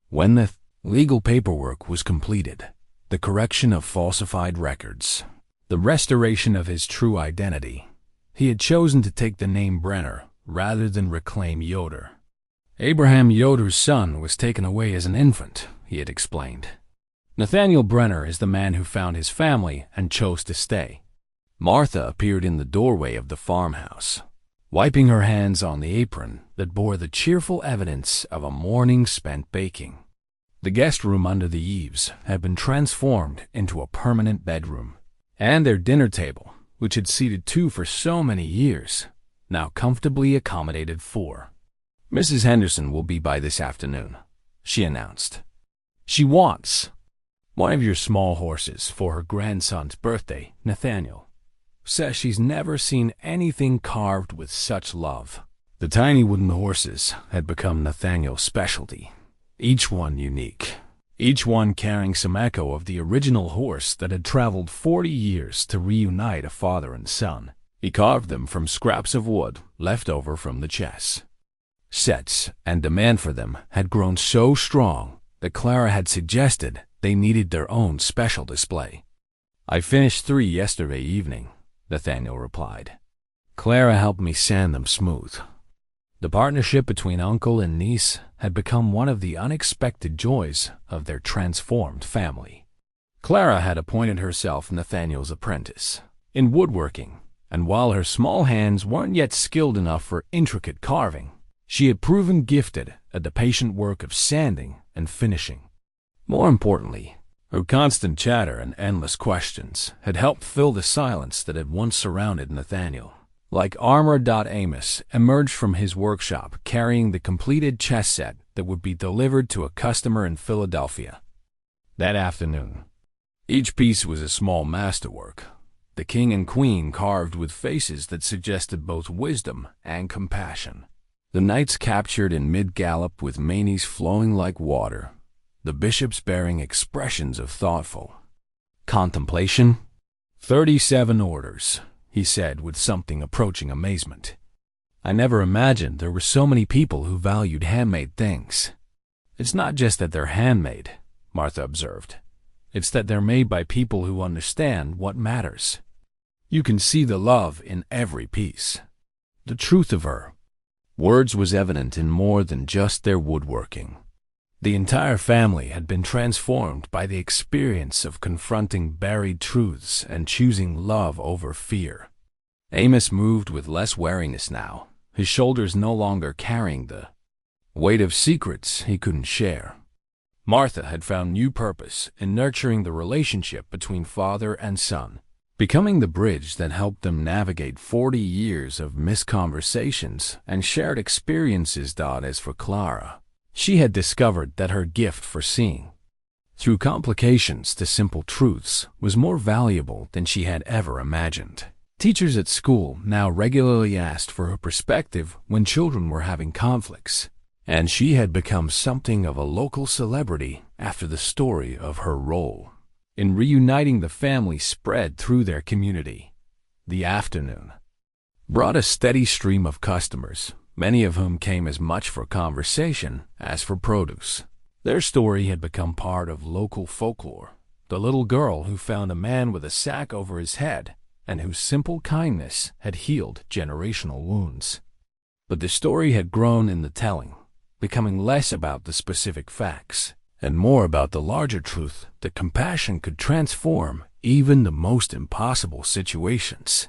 When the legal paperwork was completed, the correction of falsified records, the restoration of his true identity, he had chosen to take the name Brenner rather than reclaim Yoder. Abraham Yoder's son was taken away as an infant, he had explained. Nathaniel Brenner is the man who found his family and chose to stay. Martha appeared in the doorway of the farmhouse, wiping her hands on the apron that bore the cheerful evidence of a morning spent baking. The guest room under the eaves had been transformed into a permanent bedroom, and their dinner table, which had seated two for so many years, now comfortably accommodated four. "Mrs. Henderson will be by this afternoon," she announced. "She wants one of your small horses for her grandson's birthday, Nathaniel. Says she's never seen anything carved with such love." The tiny wooden horses had become Nathaniel's specialty, each one unique, each one carrying some echo of the original horse that had traveled 40 years to reunite a father and son. He carved them from scraps of wood left over from the chess sets, and demand for them had grown so strong that Clara had suggested they needed their own special display. "I finished 3 yesterday evening," Nathaniel replied. "Clara helped me sand them smooth." The partnership between uncle and niece had become one of the unexpected joys of their transformed family. Clara had appointed herself Nathaniel's apprentice in woodworking, and while her small hands weren't yet skilled enough for intricate carving, she had proven gifted at the patient work of sanding and finishing. More importantly, her constant chatter and endless questions had helped fill the silence that had once surrounded Nathaniel. Like armor. Amos emerged from his workshop carrying the completed chess set that would be delivered to a customer in Philadelphia that afternoon. Each piece was a small masterwork, the king and queen carved with faces that suggested both wisdom and compassion, the knights captured in mid-gallop with manes flowing like water, the bishops bearing expressions of thoughtful contemplation. 37 orders, he said with something approaching amazement. "I never imagined there were so many people who valued handmade things." "It's not just that they're handmade," Martha observed. "It's that they're made by people who understand what matters. You can see the love in every piece." The truth of her words was evident in more than just their woodworking. The entire family had been transformed by the experience of confronting buried truths and choosing love over fear. Amos moved with less wariness now, his shoulders no longer carrying the weight of secrets he couldn't share. Martha had found new purpose in nurturing the relationship between father and son, becoming the bridge that helped them navigate 40 years of misconversations and shared experiences. As for Clara, she had discovered that her gift for seeing through complications to simple truths was more valuable than she had ever imagined. Teachers at school now regularly asked for her perspective when children were having conflicts, and she had become something of a local celebrity after the story of her role in reuniting the family spread through their community. The afternoon brought a steady stream of customers, many of whom came as much for conversation as for produce. Their story had become part of local folklore. The little girl who found a man with a sack over his head and whose simple kindness had healed generational wounds. But the story had grown in the telling, becoming less about the specific facts and more about the larger truth that compassion could transform even the most impossible situations.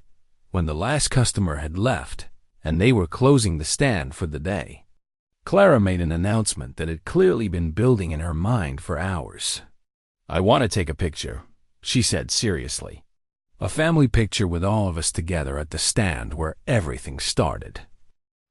When the last customer had left and they were closing the stand for the day, Clara made an announcement that had clearly been building in her mind for hours. "I want to take a picture," she said seriously. "A family picture with all of us together at the stand where everything started."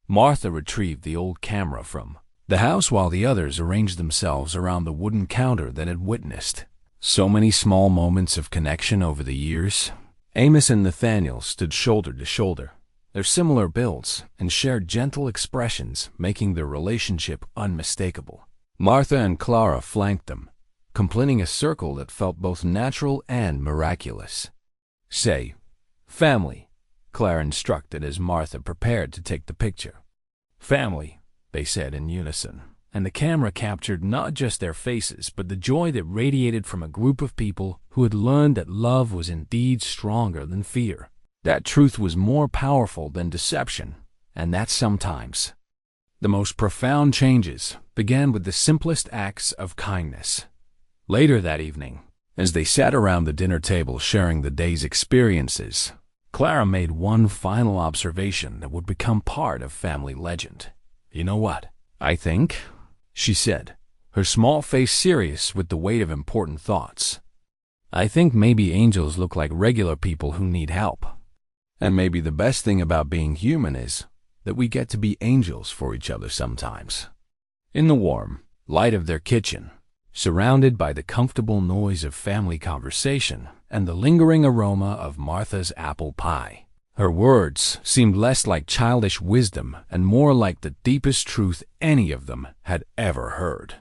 Martha retrieved the old camera from the house while the others arranged themselves around the wooden counter that had witnessed so many small moments of connection over the years. Amos and Nathaniel stood shoulder to shoulder, their similar builds and shared gentle expressions making their relationship unmistakable. Martha and Clara flanked them, completing a circle that felt both natural and miraculous. "Say, family," Clara instructed as Martha prepared to take the picture. "Family," they said in unison, and the camera captured not just their faces but the joy that radiated from a group of people who had learned that love was indeed stronger than fear, that truth was more powerful than deception, and that sometimes the most profound changes began with the simplest acts of kindness. Later that evening, as they sat around the dinner table sharing the day's experiences, Clara made one final observation that would become part of family legend. "You know what, I think," she said, her small face serious with the weight of important thoughts. "I think maybe angels look like regular people who need help. And maybe the best thing about being human is that we get to be angels for each other sometimes." In the warm light of their kitchen, surrounded by the comfortable noise of family conversation and the lingering aroma of Martha's apple pie, her words seemed less like childish wisdom and more like the deepest truth any of them had ever heard.